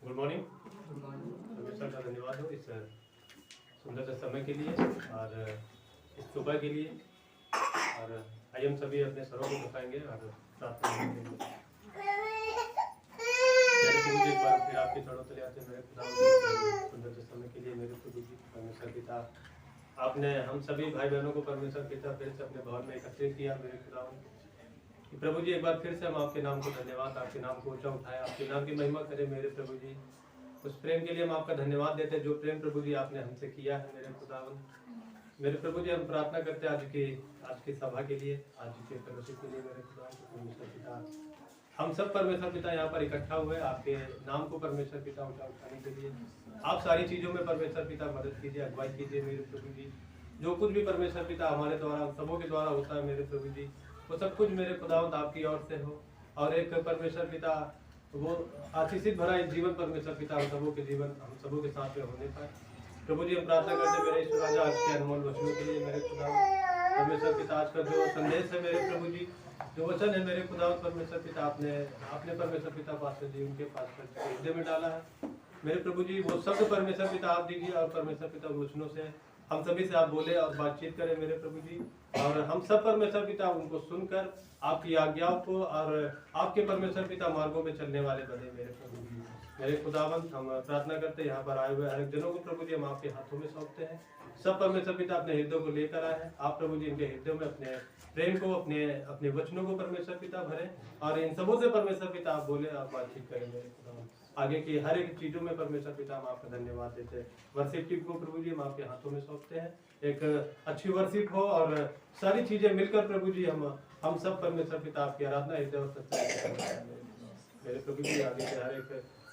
Good morning. परमेश्वर का धन्यवाद हो इस सुंदर से समय के लिए और इस सुबह के लिए। और आइए हम सभी अपने स्वरों को उठाएंगे और प्रार्थना करेंगे। एक बार फिर आपके चरणों तले आते मेरे खुदा सुंदर से समय के लिए मेरे प्रभु जी परमेश्वर पिता, आपने हम सभी भाई बहनों को परमेश्वर पिता फिर से अपने भवन में एकत्रित किया। मेरे खुदा प्रभु जी, एक बार फिर से हम आपके नाम को धन्यवाद, आपके नाम को ऊंचा उठाए, आपके नाम की महिमा करें। मेरे प्रभु जी, उस प्रेम के लिए हम आपका धन्यवाद देते हैं जो प्रेम प्रभु जी आपने हमसे किया है। मेरे खुदावन, मेरे प्रभु जी, हम प्रार्थना करते हैं आज की सभा के लिए, आज के फellowship के लिए। मेरे खुदा परमेश्वर पिता, हम सब परमेश्वर पिता यहाँ पर इकट्ठा हुए आपके नाम को परमेश्वर पिता ऊंचा उठाने के लिए। आप सारी चीज़ों में परमेश्वर पिता मदद कीजिए, अगुवाई कीजिए। मेरे प्रभु जी, जो कुछ भी परमेश्वर पिता हमारे द्वारा सबों के द्वारा होता है मेरे प्रभु जी, वो सब कुछ मेरे खुदावंत आपकी ओर से हो और एक परमेश्वर पिता वो आशीषित भरा एक जीवन परमेश्वर पिता हम सबों के जीवन हम सबों के साथ में होने पाए। प्रभु जी, हम प्रार्थना करते हैं मेरे ईश्वर राजा आज के अनमोल वचनों के लिए। मेरे खुदावंत परमेश्वर पिता, आज का जो संदेश है मेरे प्रभु जी, जो वचन है मेरे खुदावंत परमेश्वर पिता, आपने परमेश्वर पिता पास जी उनके पास हृदय में डाला है। मेरे प्रभु जी, वो शब्द परमेश्वर पिता आप दीजिए और परमेश्वर पिता वचनों से हम सभी से आप बोले और बातचीत करें मेरे प्रभु जी। और हम सब परमेश्वर पिता उनको सुनकर आपकी आज्ञाओं को और आपके परमेश्वर पिता मार्गों में चलने वाले बने मेरे प्रभु जी। मेरे खुदावंत, हम प्रार्थना करते हैं यहाँ पर आए हुए हर एक जनों को प्रभु जी हम आपके हाथों में सौंपते हैं। सब परमेश्वर पिता अपने हृदय को लेकर आए हैं। आप प्रभु जी इनके हृदय में अपने प्रेम को, अपने वचनों को परमेश्वर पिता भरे और इन सबों से परमेश्वर पिता आप बोले, आप बातचीत करें मेरे खुदावंत। आगे की हर एक चीजों में परमेश्वर पिता हम आपका धन्यवाद देते हैं। वर्शिप टीम को प्रभु जी हम आपके हाथों में सौंपते हैं, एक अच्छी वर्शिप हो और सारी चीजें मिलकर प्रभु जी हम सब परमेश्वर पिता आपकी आराधना हृदय और सत्य मेरे प्रभु जी। आगे के हर एक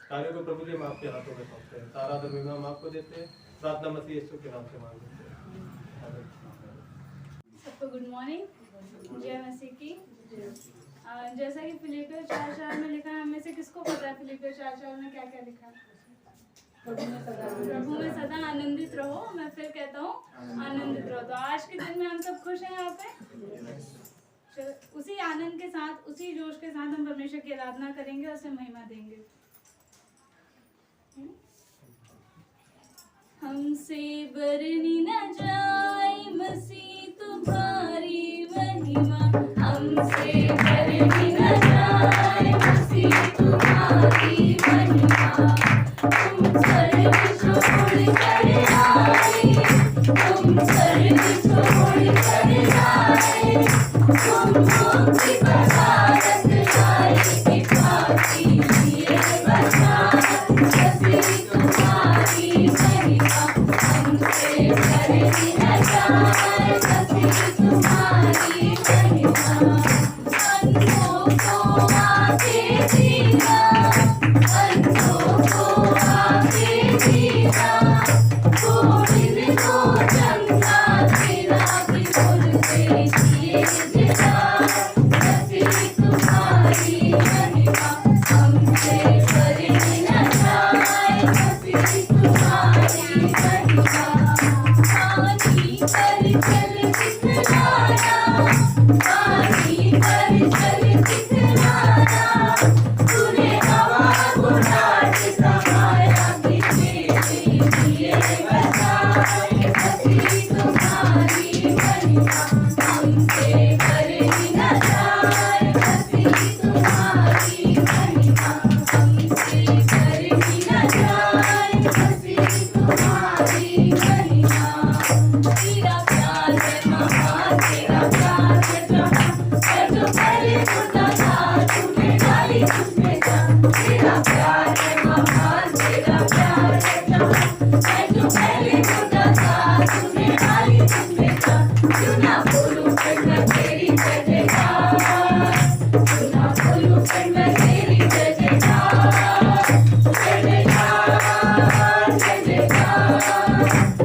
कार्य को प्रभु जी हम आपके हाथों में सौंपते हैं। सारा धर्म हम आपको देते हैं। प्रार्थना मसीह यीशु के नाम से मांगते हैं। सबको गुड मॉर्निंग, जय मसीह की। जैसा कि फिलिपियर 4:4 में लिखा है, हमें से किसको पता है फिलिपियर 4:4 में क्या क्या लिखा है? प्रभु में सदा आनंदित रहो। मैं फिर कहता हूँ आनंदित रहो। तो आज के दिन में हम सब खुश हैं यहाँ पे। उसी आनंद के साथ, उसी जोश के साथ हम परमेश्वर की आराधना करेंगे और उसे महिमा देंगे। हमसे बरनी न जाए मसीह तुम्हारी महिमा, हमसे बरनी न जाए मसीह तुम्हारी महिमा। तुम स्वर्ग छोड़ कर आए, तुम स्वर्ग छोड़ कर आए, तुम मुक्ति बहारत लाए कि पापी लिए बचाए मसीह तुम्हारी महिमा। हमसे बरनी न जाए मसीह तुम्हारी महिमा। अंधों को आके जीना, अंधों को आके जीना, कोविद को चंगा तेरा भी बोलते किए जिता मसीह तुम्हारी महिमा। हमसे बरनी न जाए मसीह तुम्हारी महिमा। पानी पर चल दिखलाना, पानी पर चल दिखलाना, तूने हवा को डांट समाया कि लिए बचाए मसीह तुम्हारी महिमा। हमसे बरनी न जाए मसीह तुम्हारी महिमा। हमसे बरनी न जाए मसीह तुम्हारी महिमा। तेरा प्यार है महान, तेरा प्यार है जहां, मैं जो पहले खुदा था तूने डाली तुझमें जान। तेरा प्यार है महान, तेरा प्यार है जहां, मैं जो पहले खुदा था तूने डाली तुझमें जान। क्यों ना बोलूं फिर मैं तेरी जय जयकार, क्यों ना बोलूं फिर मैं तेरी जय जयकार, जय जयकार, जय जयकार।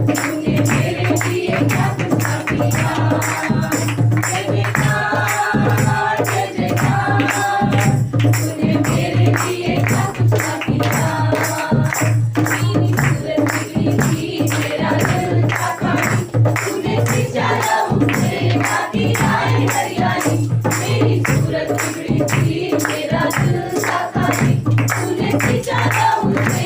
तूने मेरे लिए क्या कुछ किया, जय जयकार, जय जयकार। तूने मेरे लिए क्या कुछ किया। मेरी सूरत बिगड़ी थी, मेरा दिल था खाली, तूने सिंचा लहू से बाकी राहें हरियाली। मेरी सूरत बिगड़ी थी, मेरा दिल था खाली, तूने सिंचा लहू से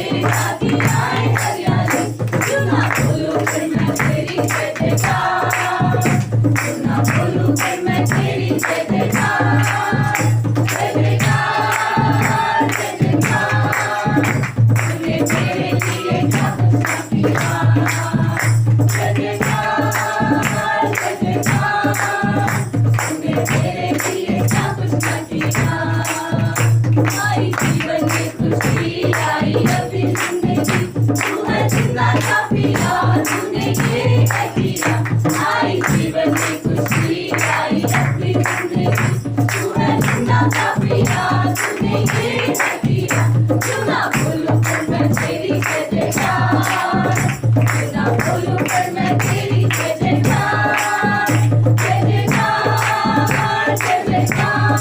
क्यों ना बोलूं पर मैं तेरी जय जयकार, क्यों ना बोलूं पर मैं तेरी जय जयकार, जय जयकार, जय जयकार।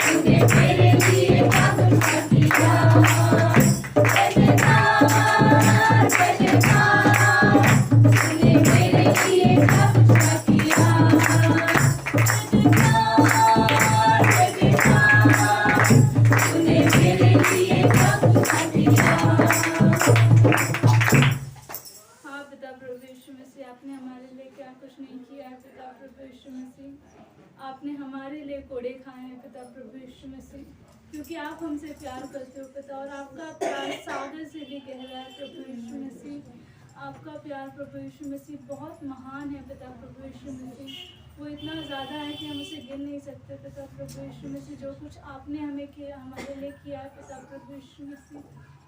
तूने मेरे लिए क्या कुछ किया, जय जयकार, जय जयकार। तूने मेरे लिए क्या कुछ किया, जय जयकार, जय जयकार। तूने मेरे लिए क्या कुछ किया। हाँ पिता प्रभु यीशु मसीह, आपने हमारे लिए क्या कुछ नहीं किया है पिता प्रभु यीशु मसीह। आपने हमारे लिए कोड़े खाए हैं पिता प्रभु यीशु मसीह, क्योंकि आप हमसे प्यार करते हो पिता, और आपका प्यार सागर से भी गहरा है प्रभु यीशु मसीह। आपका प्यार प्रभु यीशु मसीह बहुत महान है पिता प्रभु यीशु मसीह, वो इतना ज़्यादा है कि हम उसे गिन नहीं सकते पिता प्रभु यीशु मसीह। जो कुछ आपने हमें किया, हमारे लिए किया है पिता प्रभु यीशु मसीह,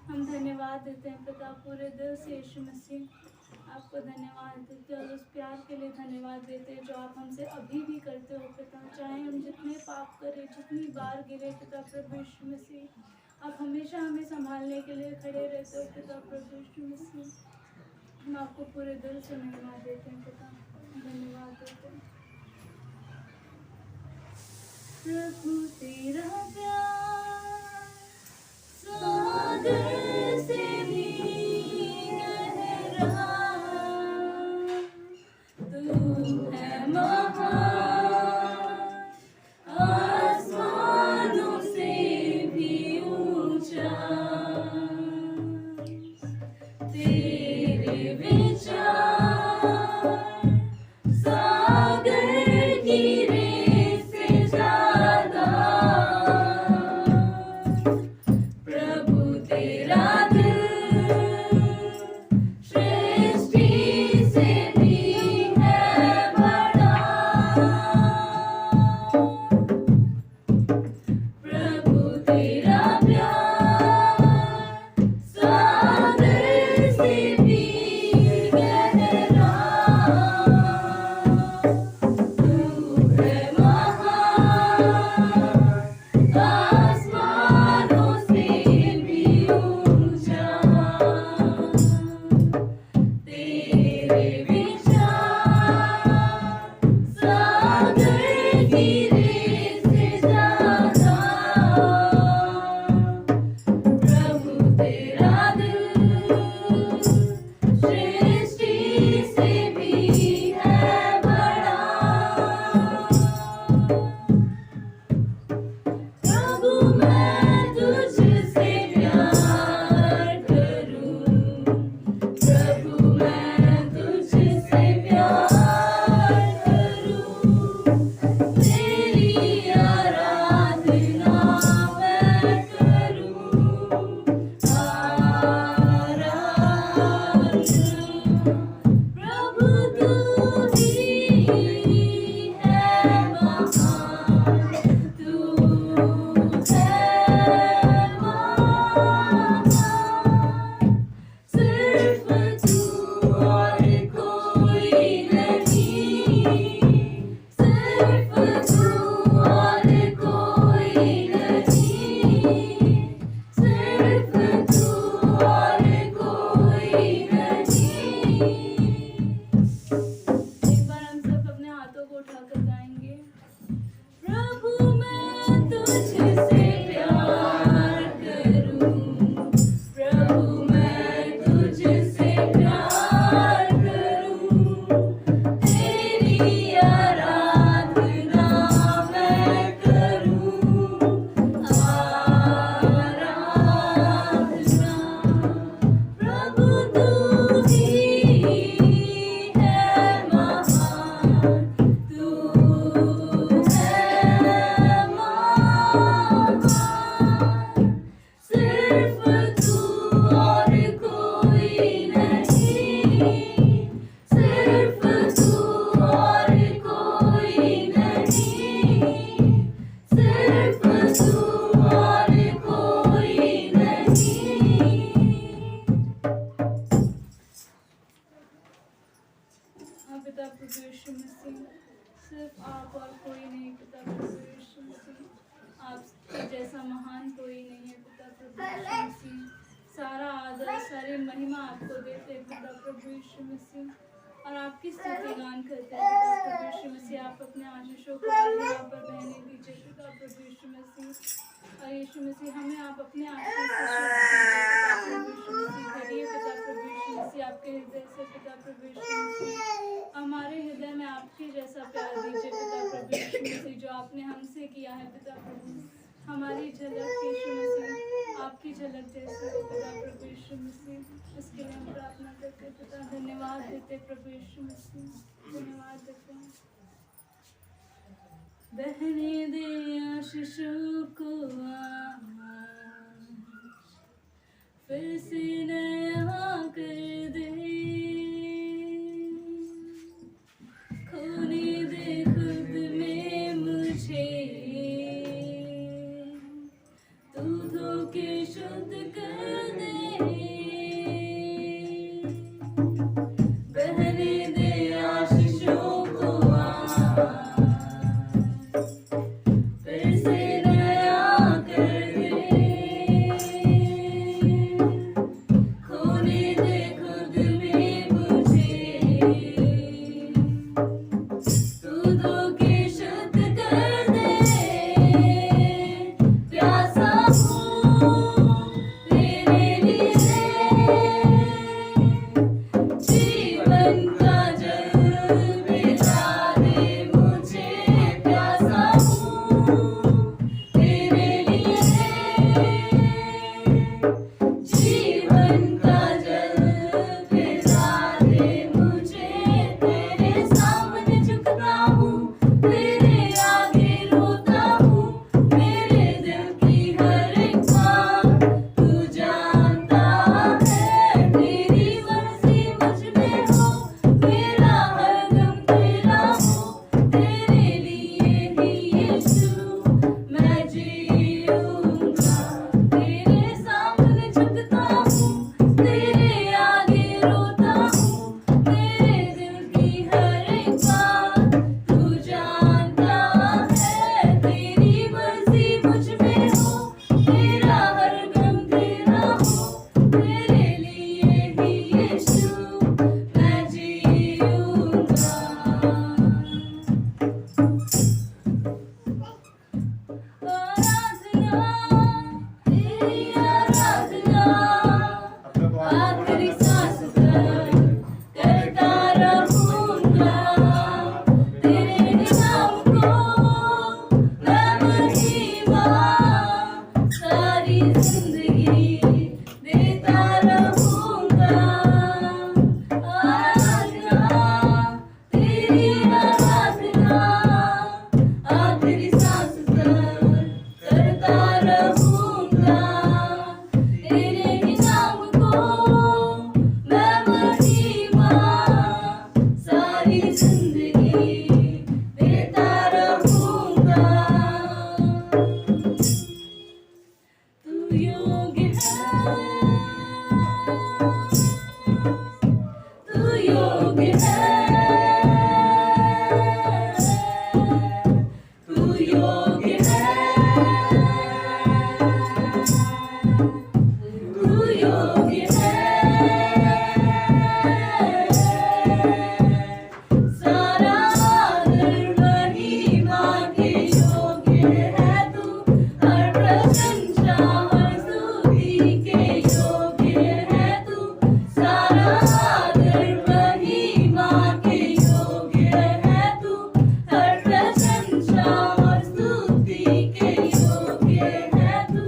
हम धन्यवाद देते हैं पिता पूरे दिल से यीशु मसीह। आपको धन्यवाद देते हैं और उस प्यार के लिए धन्यवाद देते हैं जो आप हमसे अभी भी करते हो पिता। चाहे हम जितने पाप करें, जितनी बार गिरे पिता प्रभु यीशु मसीह, आप हमेशा हमें संभालने के लिए खड़े रहते हो पिता प्रभु यीशु मसीह। हम आपको पूरे दिल से धन्यवाद देते हैं पिता, धन्यवाद देते हैं। प्रभु तेरा प्यार सागर से भी गहरा, तू है महान आसमानों से भी ऊंचा, तेरे विचार सागर की रेत से ज्यादा। प्रभु तेरा दिल सृष्टि से भी है बड़ा, प्रभु तेरा प्यार सागर से भी गहरा, तू है महान आसमानों से भी ऊंचा, तेरे विचार सागर की रेत से ज्यादा। प्रभु तेरा दिल सृष्टि से भी है बड़ा, प्रभु मैं तुझसे प्यार करूं, प्रभु मैं तुझसे प्यार करूं, तेरी आराधना मैं करूं, आराधना। प्रभु तू ही है महान, तू है महान, सिर्फ तू और कोई नहीं, सिर्फ तू और कोई नहीं, सिर्फ तू और कोई नहीं। एक बार हम सब अपने हाथों को उठाकर गाएंगे। प्रभु मैं तुझसे प्यार करूं, प्रभु मैं तुझसे प्यार करूं, तेरी आराधना मैं करूं, आराधना। प्रभु तू ही है महान, तू है महान, सिर्फ तू और कोई नहीं, सिर्फ तू और कोई नहीं, सिर्फ तू और कोई नहीं। हाँ पिता प्रभु यीशु मसीह, सिर्फ आप और कोई नहीं पिता प्रभु यीशु मसीह, आपके जैसा महान कोई नहीं है पिता प्रभु प्रभु यीशु मसीह। सारा आदर सारी महिमा आपको देते हैं पिता प्रभु यीशु मसीह, और आपकी स्तुति गान करते हैं पिता प्रभु यीशु मसीह। आप अपने आशीषों को यहाँ पर बहने दीजिए पिता प्रभु यीशु मसीह। और यीशु मसीह हमें आप अपने आशीष से भरिए पिता प्रभु यीशु मसीह, आपके हृदय से पिता प्रभु यीशु मसीह। हमारे हृदय में आपके जैसा प्यार दीजिए पिता प्रभु यीशु मसीह, जो आपने हमसे किया है पिता प्रभु। हमारी झलक यीशु मसीह आपकी झलक जैसी हो पिता प्रभु यीशु मसीह। इसके लिए हम प्रार्थना करते पिता, धन्यवाद देते प्रभु यीशु मसीह, धन्यवाद देते हैं। बहने दे आशीषों को आज, फिर से नया कर दे, खोने दे खुद में मुझे, तू धोके शुद्ध कर दे। बहने दे आशीषों को आज, फिर से नया कर दे, खोने दे खुद में मुझे, तू धोके शुद्ध कर दे। प्यासा हूँ तेरे लिए, जीवन का जल पिला दे मुझे। प्यासा हूँ तेरे लिए, जीवन का जल पिला दे मुझे। तेरे सामने झुकता हूँ, तेरे आगे रोता हूँ, मेरे दिल की हर एक बात तू जानता है। तेरी मर्जी मुझ में हो, मेरा हर गम तेरा हो, तेरे लिए ही यीशु मैं जीऊंगा। तेरे सामने झुकता हूँ, तेरे आगे रोता हूँ, मेरे दिल की हर एक बात तू जानता है। तेरी मर्जी मुझ में हो, मेरा हर गम तेरा हो, तेरे लिए ही यीशु मैं जीऊंगा। आराधना तेरी आराधना, आखिरी सांस तक करता रहूंगा। तेरे नाम को मैं महिमा सारी जिंदगी देता रहूंगा। आराधना तेरी आराधना, आखिरी सांस तक करता रहूंगा। तेरे ही नाम को मैं महिमा सारी जिंदगी देता रहूंगा। तू योग्य है, तू योग्य है, तू योग्य है, तू योग्य है। सारा आदर महिमा के योग्य है तू, हर प्रशंसा हर स्तुति के योग्य है तू। सारा आदर महिमा के योग्य है तू, हर प्रशंसा हर स्तुति के योग्य है तू।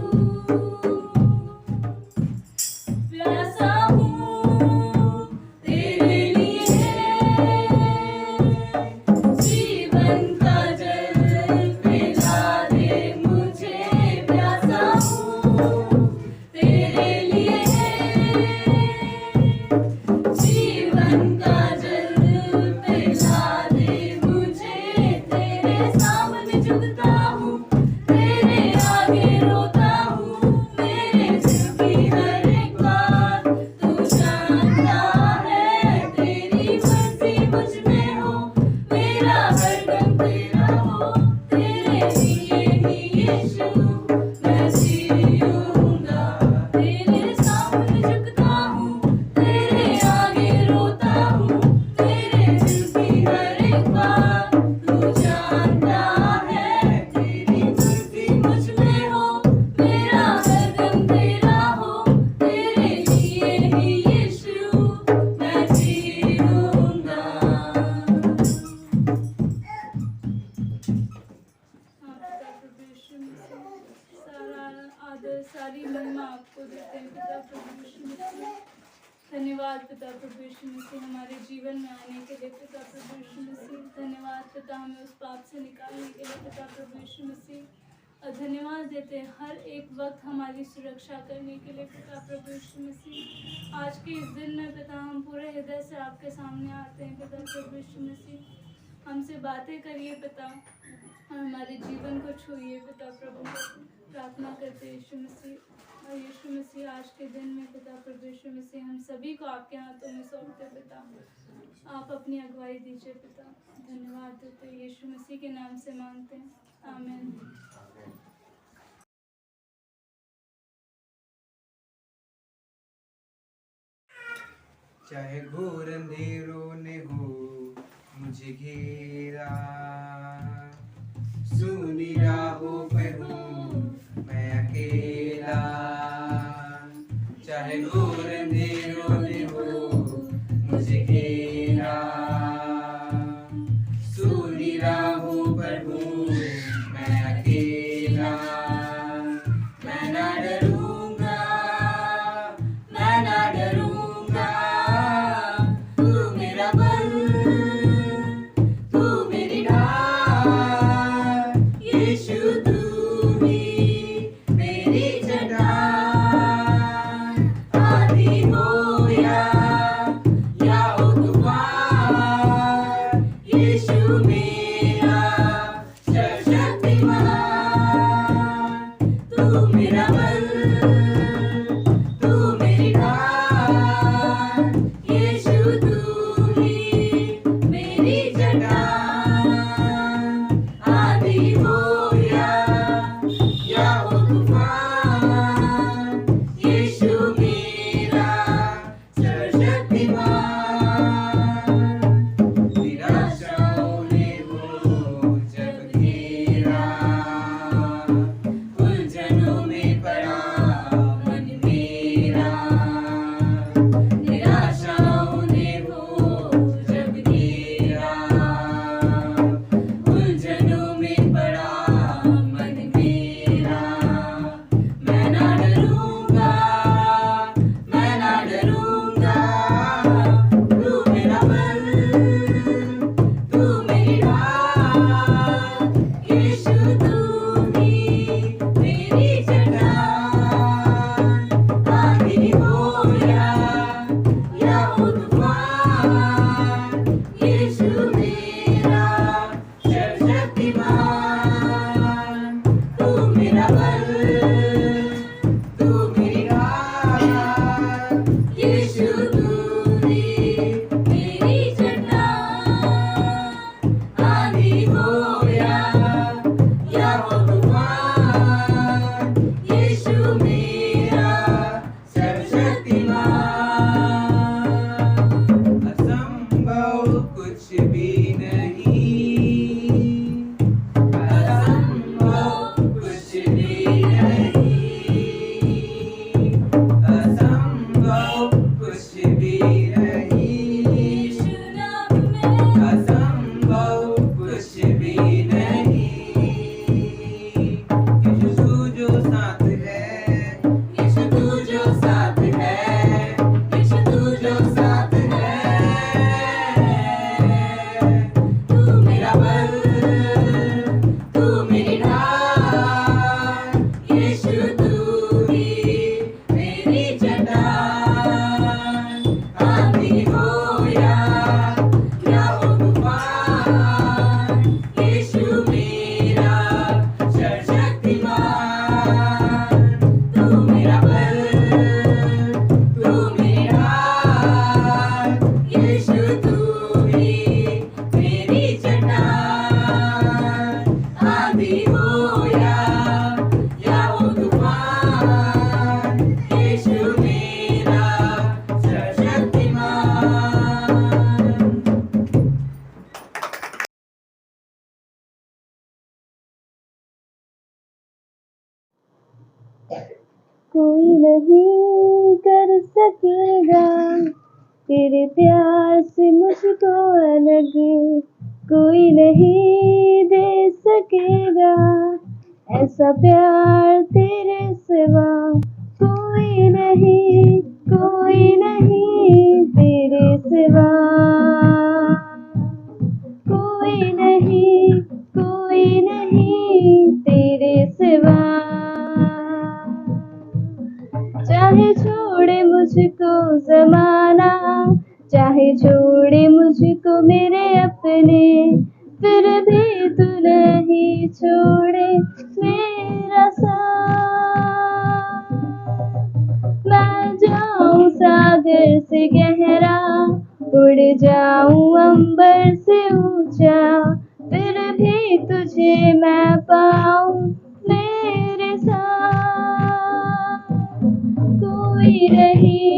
आपको देते हैं पिता प्रभु यीशु मसीह। धन्यवाद पिता प्रभु यीशु मसीह हमारे जीवन में आने के लिए पिता प्रभु यीशु मसीह। धन्यवाद पिता हमें उस पाप से निकालने के लिए पिता प्रभु यीशु मसीह। और धन्यवाद देते हैं हर एक वक्त हमारी सुरक्षा करने के लिए पिता प्रभु यीशु मसीह। आज के इस दिन में पिता हम पूरे हृदय से आपके सामने आते हैं पिता प्रभु यीशु मसीह। हमसे बातें करिए पिता और हमारे जीवन को छूइए पिता प्रभु। प्रार्थना करते हैं यीशु मसीह। और यीशु मसीह आज के दिन में पिता प्रभु यीशु मसीह हम सभी को आपके हाथों में सौंपते पिता। आप अपनी अगुवाई दीजिए पिता। धन्यवाद देते हैं यीशु मसीह के नाम से मांगते हैं, आमीन। चाहे घोर अंधेरों ने हो मुझे घेरा, सुनी राहों पर हूँ मैं अकेला। चाहे घोर अंधेरों ने हो मुझे घेरा, सुनी राहों पर हूँ मैं अकेला। मैं ना डरूंगा, मैं ना डरूंगा, तू मेरा बल, तू मेरी ढाल, यीशु तू ही मेरी चट्टान। आंधी हो या हो तूफान, यीशु मेरा सर्वशक्तिमान। तू मेरा बल, तू मेरी ढाल, यीशु तू ही मेरी चट्टान। आंधी हो या हो तूफान, यीशु मेरा सर्वशक्तिमान। निराशाओं ने हो जब घेरा, उलझनों में पड़ा मन मेरा। निराशाओं ने हो जब घेरा, उलझनों में पड़ा मन मेरा। मैं ना डरूंगा, मैं ना डरूंगा, तू मेरा बल, तू मेरी ढाल, यीशु तू ही मेरी चट्टान। आंधी हो या हो तूफान, यीशु मेरा सर्वशक्तिमान। तू मेरा बल, तू मेरी ढाल, यीशु तू ही मेरी चट्टान। आंधी हो या हो तूफान, यीशु मेरा सर्वशक्तिमान। असंभव कुछ भी नहीं, असंभव कुछ भी नहीं, असंभव कुछ भी नहीं, यीशु नाम में असंभव कुछ भी नहीं। यीशु जो साथ है, यीशु तू जो साथ है, यीशु तू जो साथ है। तू मेरा बल, तू मेरी ढाल, यीशु तू ही मेरी चट्टान। आंधी हो या हो तूफान, यीशु मेरा सर्वशक्तिमान। तू मेरा बल, तू मेरी ढाल, यीशु तू ही मेरी चट्टान। आंधी हो या हो तूफान, यीशु मेरा सर्वशक्तिमान। कोई नहीं कर सकेगा तेरे प्यार से मुझको अलग, कोई नहीं दे सकेगा ऐसा प्यार तेरे सिवा। कोई कोई नहीं तेरे सिवा, कोई नहीं तेरे सिवा। चाहे छोड़े मुझको ज़माना, चाहे छोड़े मुझको मेरे अपने, फिर भी तू नहीं छोड़े मेरा साथ। मैं जाऊं सागर से गहरा, उड़ जाऊं अंबर से ऊंचा, फिर भी तुझे मैं पाऊं मेरे साथ। कोई नहीं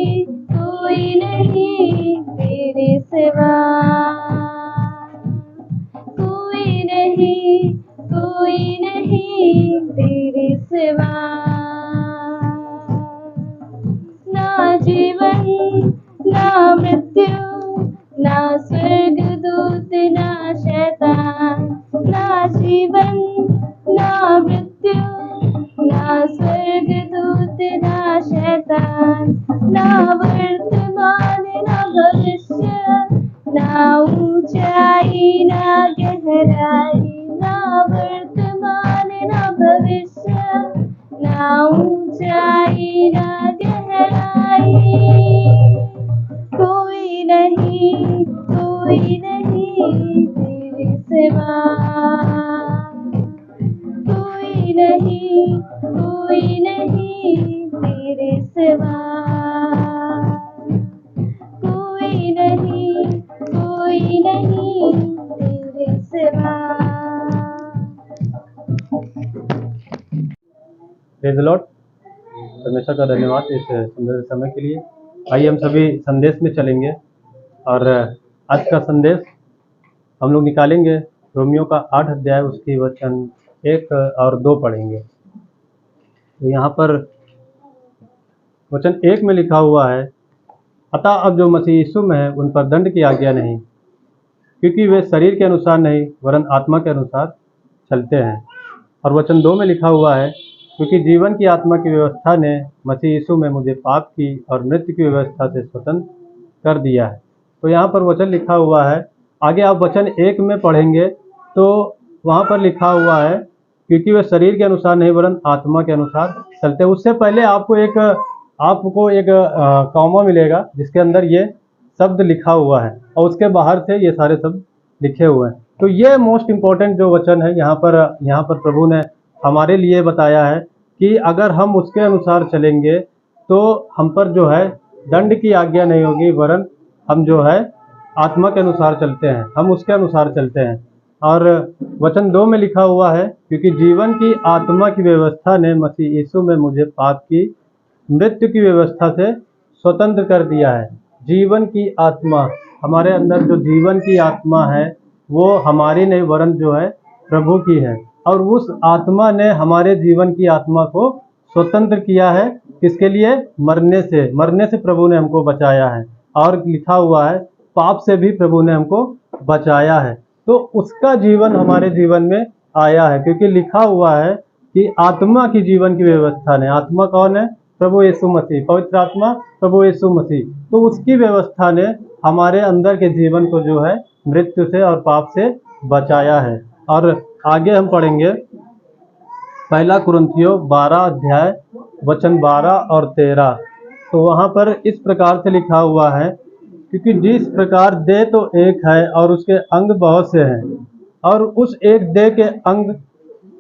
तेरे सिवा, कोई नहीं तेरे सिवा। ना जीवन ना मृत्यु, ना स्वर्ग दूत ना शैतान, ना जीवन ना मृत्यु, ना स्वर्ग दूत ना शैतान, ना वर्तमान ना भविष्य, ना ऊंचाई ना गहराई, ना वर्तमान ना भविष्य, ना ऊंचाई ना गहराई। कोई नहीं तेरे सिवा, कोई नहीं तेरे सिवा, कोई नहीं तेरे सिवा। Praise the Lord. परमेश्वर का धन्यवाद इस सुंदर समय के लिए। आइए हम सभी संदेश में चलेंगे और आज का संदेश हम लोग निकालेंगे रोमियो का 8 अध्याय उसकी वचन 1 और 2 पढ़ेंगे। तो यहाँ पर वचन 1 में लिखा हुआ है, अतः अब जो मसीह यीशु में है उन पर दंड की आज्ञा नहीं, क्योंकि वे शरीर के अनुसार नहीं वरन आत्मा के अनुसार चलते हैं। और वचन 2 में लिखा हुआ है, क्योंकि जीवन की आत्मा की व्यवस्था ने मसीह यीशु में मुझे पाप की और मृत्यु की व्यवस्था से स्वतंत्र कर दिया है। तो यहाँ पर वचन लिखा हुआ है, आगे आप वचन 1 में पढ़ेंगे तो वहाँ पर लिखा हुआ है, क्योंकि वे शरीर के अनुसार नहीं वरन आत्मा के अनुसार चलते। उससे पहले आपको एक कॉमा मिलेगा जिसके अंदर ये शब्द लिखा हुआ है और उसके बाहर से ये सारे शब्द लिखे हुए हैं। तो ये मोस्ट इम्पोर्टेंट जो वचन है यहाँ पर प्रभु ने हमारे लिए बताया है कि अगर हम उसके अनुसार चलेंगे तो हम पर जो है दंड की आज्ञा नहीं होगी, वरन हम जो है आत्मा के अनुसार चलते हैं, हम उसके अनुसार चलते हैं। और वचन 2 में लिखा हुआ है, क्योंकि जीवन की आत्मा की व्यवस्था ने मसीह यीशु में मुझे पाप की मृत्यु की व्यवस्था से स्वतंत्र कर दिया है। जीवन की आत्मा, हमारे अंदर जो जीवन की आत्मा है वो हमारी नहीं वरन जो है प्रभु की है, और उस आत्मा ने हमारे जीवन की आत्मा को स्वतंत्र किया है। किसके लिए? मरने से प्रभु ने हमको बचाया है। और लिखा हुआ है पाप से भी प्रभु ने हमको बचाया है। तो उसका जीवन हमारे जीवन में आया है, क्योंकि लिखा हुआ है कि आत्मा की जीवन की व्यवस्था ने, आत्मा कौन है? प्रभु यीशु मसीह, पवित्र आत्मा प्रभु यीशु मसीह। तो उसकी व्यवस्था ने हमारे अंदर के जीवन को जो है मृत्यु से और पाप से बचाया है। और आगे हम पढ़ेंगे 1 कुरिन्थियों 12 अध्याय वचन 12 और 13। तो वहाँ पर इस प्रकार से लिखा हुआ है, क्योंकि जिस प्रकार देह तो एक है और उसके अंग बहुत से हैं, और उस एक देह के अंग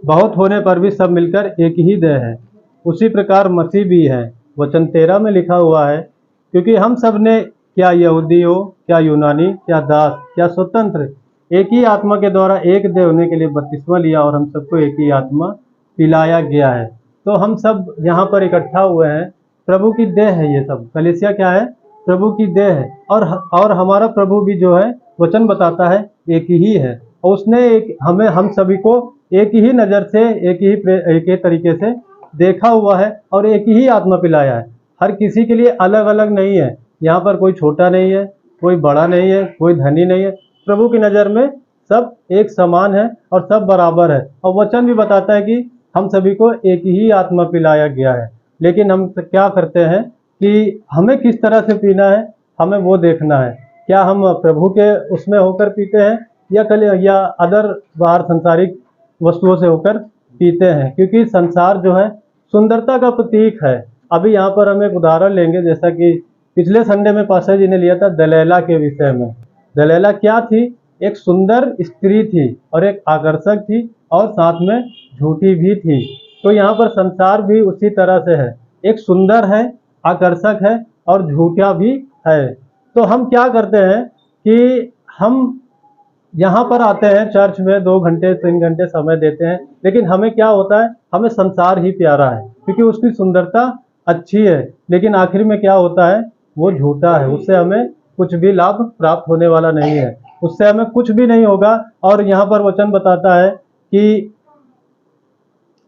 बहुत होने पर भी सब मिलकर एक ही देह है, उसी प्रकार मसीह भी है। वचन 13 में लिखा हुआ है, क्योंकि हम सब ने, क्या यहूदी हो, क्या यूनानी, क्या दास, क्या स्वतंत्र, एक ही आत्मा के द्वारा एक देह होने के लिए बपतिस्मा लिया, और हम सबको एक ही आत्मा पिलाया गया है। तो हम सब यहाँ पर इकट्ठा हुए हैं, प्रभु की देह है। ये सब कलीसिया क्या है? प्रभु की देह है। और हमारा प्रभु भी जो है वचन बताता है एक ही है, और उसने हम सभी को एक ही नज़र से, एक ही तरीके से देखा हुआ है और एक ही आत्मा पिलाया है। हर किसी के लिए अलग अलग नहीं है। यहाँ पर कोई छोटा नहीं है, कोई बड़ा नहीं है, कोई धनी नहीं है। प्रभु की नज़र में सब एक समान है और सब बराबर है। और वचन भी बताता है कि हम सभी को एक ही आत्मा पिलाया गया है। लेकिन हम क्या करते हैं कि हमें किस तरह से पीना है, हमें वो देखना है। क्या हम प्रभु के उसमें होकर पीते हैं या अदर बाहर संसारिक वस्तुओं से होकर पीते हैं, क्योंकि संसार जो है सुंदरता का प्रतीक है। अभी यहाँ पर हम एक उदाहरण लेंगे, जैसा कि पिछले संडे में पास्टर जी ने लिया था दलैला के विषय में। दलैला क्या थी? एक सुंदर स्त्री थी और एक आकर्षक थी और साथ में झूठी भी थी। तो यहाँ पर संसार भी उसी तरह से है, एक सुंदर है, आकर्षक है और झूठा भी है। तो हम क्या करते हैं कि हम यहाँ पर आते हैं चर्च में 2 घंटे 3 घंटे समय देते हैं, लेकिन हमें क्या होता है, हमें संसार ही प्यारा है क्योंकि उसकी सुंदरता अच्छी है, लेकिन आखिर में क्या होता है, वो झूठा है। उससे हमें कुछ भी लाभ प्राप्त होने वाला नहीं है, उससे हमें कुछ भी नहीं होगा। और यहाँ पर वचन बताता है कि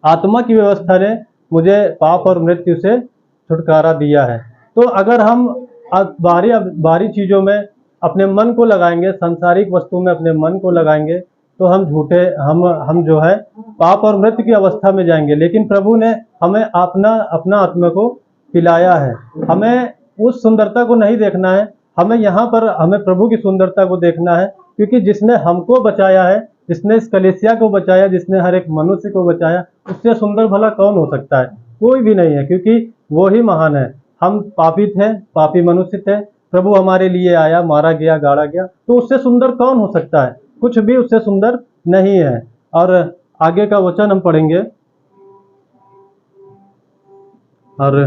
आत्मा की व्यवस्था ने मुझे पाप और मृत्यु से छुटकारा दिया है। तो अगर हम बाहरी चीज़ों में अपने मन को लगाएंगे, सांसारिक वस्तु में अपने मन को लगाएंगे, तो हम जो है पाप और मृत्यु की अवस्था में जाएंगे। लेकिन प्रभु ने हमें अपना आत्मा को पिलाया है। हमें उस सुंदरता को नहीं देखना है, हमें प्रभु की सुंदरता को देखना है, क्योंकि जिसने हमको बचाया है, जिसने इस कलीसिया को बचाया, जिसने हर एक मनुष्य को बचाया, उससे सुंदर भला कौन हो सकता है? कोई भी नहीं है, क्योंकि वो ही महान है। हम पापी थे, पापी मनुष्य थे, प्रभु हमारे लिए आया, मारा गया, गाड़ा गया, तो उससे सुंदर कौन हो सकता है? कुछ भी उससे सुंदर नहीं है। और आगे का वचन हम पढ़ेंगे और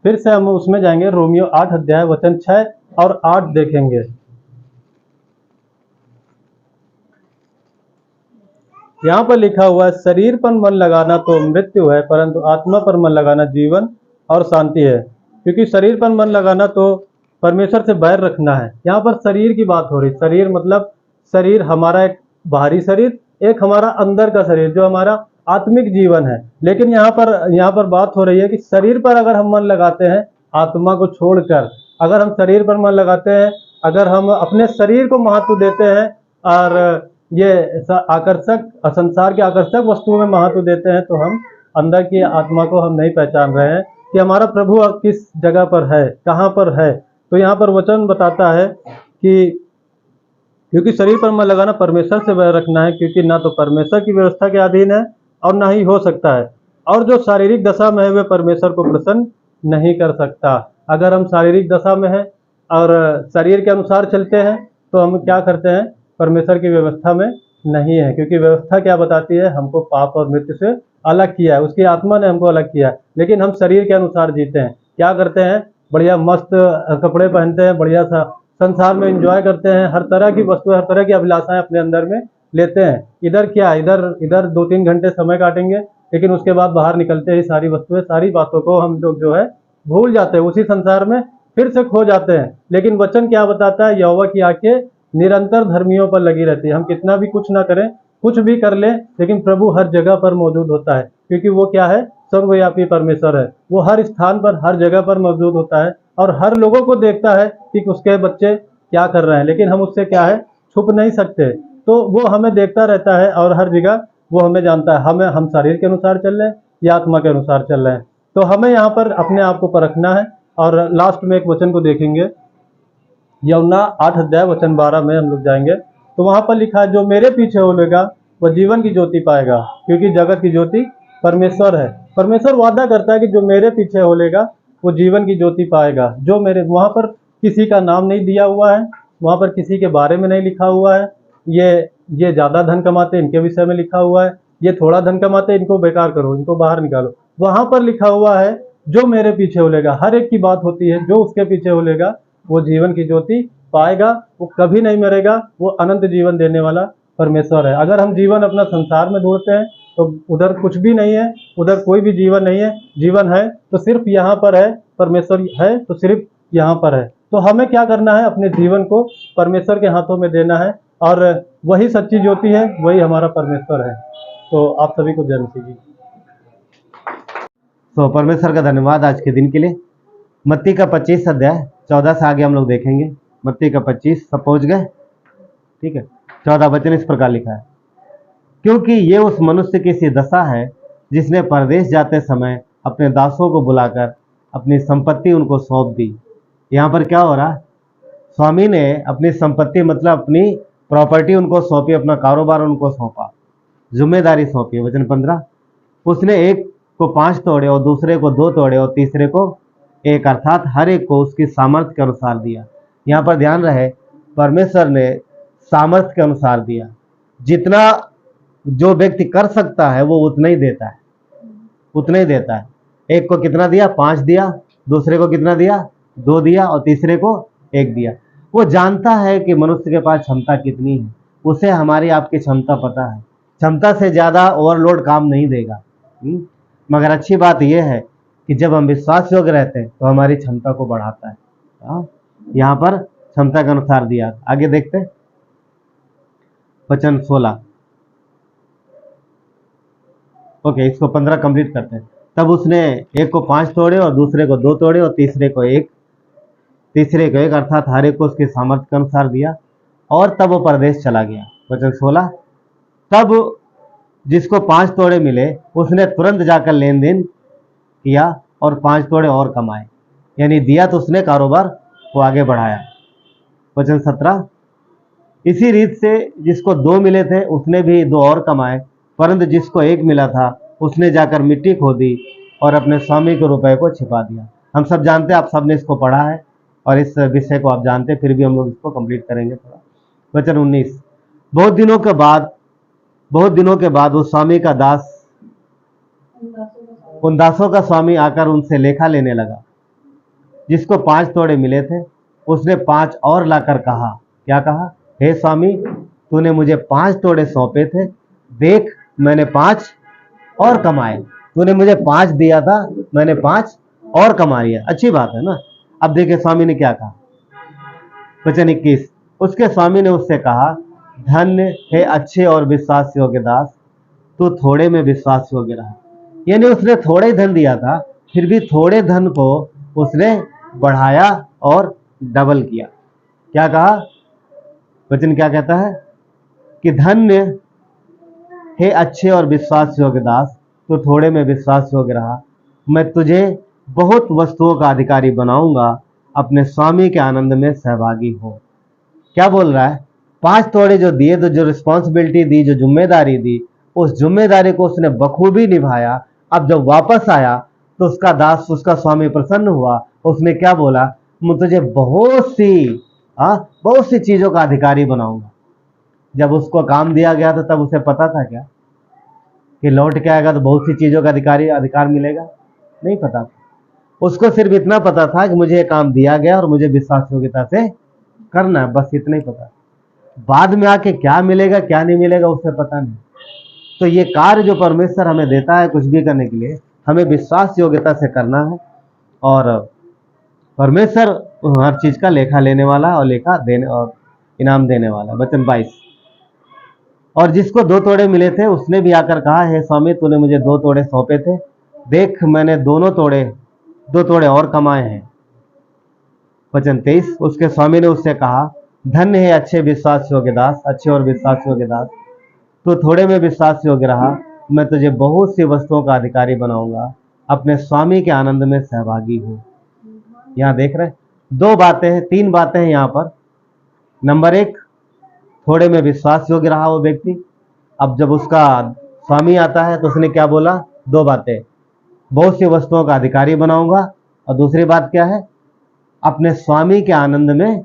फिर से हम उसमें जाएंगे। रोमियो 8 अध्याय वचन 6 और 8 देखेंगे। यहाँ पर लिखा हुआ है, शरीर पर मन लगाना तो मृत्यु है, परंतु आत्मा पर मन लगाना जीवन और शांति है। क्योंकि शरीर पर मन लगाना तो परमेश्वर से बैर रखना है। यहाँ पर शरीर की बात हो रही। शरीर मतलब शरीर हमारा एक बाहरी शरीर, एक हमारा अंदर का शरीर जो हमारा आत्मिक जीवन है। लेकिन यहाँ पर बात हो रही है कि शरीर पर अगर हम मन लगाते हैं आत्मा को छोड़कर, अगर हम शरीर पर मन लगाते हैं, अगर हम अपने शरीर को महत्व देते हैं और ये आकर्षक संसार के आकर्षक वस्तुओं में महत्व देते हैं, तो हम अंदर की आत्मा को हम नहीं पहचान रहे हैं कि हमारा प्रभु अब किस जगह पर है, कहाँ पर है। तो यहाँ पर वचन बताता है कि क्योंकि शरीर पर मन लगाना परमेश्वर से बैर रखना है, क्योंकि ना तो परमेश्वर की व्यवस्था के अधीन है और ना ही हो सकता है। और जो शारीरिक दशा में है वे परमेश्वर को प्रसन्न नहीं कर सकता। अगर हम शारीरिक दशा में हैं और शरीर के अनुसार चलते हैं, तो हम क्या करते हैं, परमेश्वर की व्यवस्था में नहीं है। क्योंकि व्यवस्था क्या बताती है, हमको पाप और मृत्यु से अलग किया है, उसकी आत्मा ने हमको अलग किया है। लेकिन हम शरीर के अनुसार जीते हैं। क्या करते हैं, बढ़िया मस्त कपड़े पहनते हैं, बढ़िया सा संसार में एंजॉय करते हैं, हर तरह की वस्तुएं, हर तरह की अभिलाषाएं अपने अंदर में लेते हैं। इधर 2-3 घंटे समय काटेंगे, लेकिन उसके बाद बाहर निकलते ही सारी वस्तुएं, सारी बातों को हम लोग जो है भूल जाते हैं, उसी संसार में फिर से खो जाते हैं। लेकिन वचन क्या बताता है, यहोवा की आंखें निरंतर धर्मियों पर लगी रहती है। हम कितना भी कुछ ना करें, कुछ भी कर लें, लेकिन प्रभु हर जगह पर मौजूद होता है, क्योंकि वो क्या है, सर्वव्यापी परमेश्वर है। वो हर स्थान पर, हर जगह पर मौजूद होता है और हर लोगों को देखता है कि उसके बच्चे क्या कर रहे हैं। लेकिन हम उससे क्या है, छुप नहीं सकते। तो वो हमें देखता रहता है और हर जगह वो हमें जानता है। हम शरीर के अनुसार चल रहे हैं या आत्मा के अनुसार चल रहे हैं। तो हमें यहाँ पर अपने आप को परखना है। और लास्ट में एक वचन को देखेंगे, यूहन्ना 8 अध्याय वचन 12 में हम लोग जाएंगे। तो वहां पर लिखा है, जो मेरे पीछे होलेगा वह जीवन की ज्योति पाएगा, क्योंकि जगत की ज्योति परमेश्वर है। परमेश्वर वादा करता है कि जो मेरे पीछे होलेगा वो जीवन की ज्योति पाएगा। जो मेरे, वहां पर किसी का नाम नहीं दिया हुआ है, वहां पर किसी के बारे में नहीं लिखा हुआ है। ये ज्यादा धन कमाते इनके विषय में लिखा हुआ है, ये थोड़ा धन कमाते इनको बेकार करो, इनको बाहर निकालो। वहां पर लिखा हुआ है, जो मेरे पीछे होलेगा। हर एक की बात होती है, जो उसके पीछे होलेगा वो जीवन की ज्योति पाएगा, वो कभी नहीं मरेगा, वो अनंत जीवन देने वाला परमेश्वर है। अगर हम जीवन अपना संसार में ढूंढते हैं तो उधर कुछ भी नहीं है, उधर कोई भी जीवन नहीं है। जीवन है तो सिर्फ यहाँ पर है, परमेश्वर है तो सिर्फ यहाँ पर है। तो हमें क्या करना है, अपने जीवन को परमेश्वर के हाथों में देना है, और वही सच्ची ज्योति है, वही हमारा परमेश्वर है। तो आप सभी को जय मसीह जी। तो परमेश्वर का धन्यवाद आज के दिन के लिए। मत्ती का 25 अध्याय 14 से आगे हम लोग देखेंगे। मत्ती का 25 सब पहुंच गए, ठीक है। 14 वचन इस प्रकार लिखा है, क्योंकि ये उस मनुष्य की सी दशा है जिसने परदेश जाते समय अपने दासों को बुलाकर अपनी संपत्ति उनको सौंप दी। यहाँ पर क्या हो रहा है? स्वामी ने अपनी संपत्ति मतलब अपनी प्रॉपर्टी उनको सौंपी, अपना कारोबार उनको सौंपा, जिम्मेदारी सौंपी। वचन 15, उसने एक को 5 तोड़े और दूसरे को 2 तोड़े और तीसरे को 1, अर्थात हर एक को उसकी सामर्थ्य के अनुसार दिया। यहाँ पर ध्यान रहे, परमेश्वर ने सामर्थ्य के अनुसार दिया। जितना जो व्यक्ति कर सकता है वो उतना ही देता है, उतना ही देता है। एक को कितना दिया? 5 दिया, दूसरे को कितना दिया? 2 दिया और तीसरे को 1 दिया। वो जानता है कि मनुष्य के पास क्षमता कितनी है, उसे हमारी आपकी क्षमता पता है। क्षमता से ज़्यादा ओवरलोड काम नहीं देगा। मगर अच्छी बात यह है कि जब हम विश्वास योग्य रहते हैं तो हमारी क्षमता को बढ़ाता है। यहाँ पर क्षमता के अनुसार दिया। आगे देखते हैं, वचन 16। ओके, इसको 15 कंप्लीट करते हैं। तब उसने एक को 5 तोड़े और दूसरे को 2 तोड़े और तीसरे को एक, अर्थात हर एक को उसके सामर्थ्य के अनुसार दिया। और तब वो परदेश चला गया। वचन 16, तब जिसको 5 तोड़े मिले उसने तुरंत जाकर लेन देन किया और 5 तोड़े और कमाए। यानी दिया तो उसने, कारोबार को आगे बढ़ाया। वचन 17, इसी रीत से जिसको 2 मिले थे उसने भी 2 और कमाए, परंतु जिसको 1 मिला था उसने जाकर मिट्टी खोदी और अपने स्वामी के रुपए को छिपा दिया। हम सब जानते हैं, आप सब ने इसको पढ़ा है और इस विषय को आप जानते हैं, फिर भी हम लोग इसको कंप्लीट करेंगे थोड़ा। वचन 19, बहुत दिनों के बाद उस स्वामी का दास, उन दासों का स्वामी आकर उनसे लेखा लेने लगा। जिसको 5 तोड़े मिले थे उसने 5 और लाकर कहा, क्या कहा? हे स्वामी, तूने मुझे 5 तोड़े सौंपे थे, देख मैंने 5 और कमाए। तूने मुझे 5 दिया था, मैंने 5 और कमा लिया। अच्छी बात है ना। अब देखिए स्वामी ने क्या कहा। वचन 21, उसके स्वामी ने उससे कहा, धन्य है अच्छे और विश्वास योग्य दास, तू थोड़े में विश्वास योग्य रहा। यानी उसने थोड़े धन दिया था, फिर भी थोड़े धन को उसने बढ़ाया और डबल किया। क्या कहा? वचन क्या कहता है कि धन्य हे अच्छे और विश्वास योग्य दास, तो थोड़े में विश्वास योग्य रहा, मैं तुझे बहुत वस्तुओं का अधिकारी बनाऊंगा, अपने स्वामी के आनंद में सहभागी हो। क्या बोल रहा है? 5 तोड़े जो दिए, तो जो रिस्पॉन्सिबिलिटी दी, जो जिम्मेदारी दी, उस जिम्मेदारी को उसने बखूबी निभाया। अब जब वापस आया तो उसका दास, उसका स्वामी प्रसन्न हुआ। उसने क्या बोला? मैं तुझे बहुत सी चीजों का अधिकारी बनाऊंगा। जब उसको काम दिया गया था तब उसे पता था क्या कि लौट के आएगा तो बहुत सी चीजों का अधिकार मिलेगा? नहीं पता। उसको सिर्फ इतना पता था कि मुझे ये काम दिया गया और मुझे विश्वास योग्यता से करना है, बस इतना ही पता। बाद में आके क्या मिलेगा क्या नहीं मिलेगा उसे पता नहीं। तो ये कार्य जो परमेश्वर हमें देता है कुछ भी करने के लिए, हमें विश्वास योग्यता से करना है। और परमेश्वर हर चीज का लेखा लेने वाला और लेखा देने और इनाम देने वाला। वचन 22, और जिसको 2 तोड़े मिले थे उसने भी आकर कहा, हे स्वामी, तूने मुझे 2 तोड़े सौंपे थे, देख मैंने 2 तोड़े और कमाए हैं। वचन 23, उसके स्वामी ने उससे कहा, धन्य है अच्छे विश्वास योग्य दास, अच्छे और विश्वास योग्य दास, तो थोड़े में विश्वास योग्य रहा, मैं तुझे बहुत सी वस्तुओं का अधिकारी बनाऊंगा, अपने स्वामी के आनंद में सहभागी हो। यहाँ देख रहे 2 बातें हैं, 3 बातें हैं यहाँ पर। नंबर 1, थोड़े में विश्वास योग्य रहा वो व्यक्ति। अब जब उसका स्वामी आता है तो उसने क्या बोला? 2 बातें, बहुत सी वस्तुओं का अधिकारी बनाऊंगा, और दूसरी बात क्या है? अपने स्वामी के आनंद में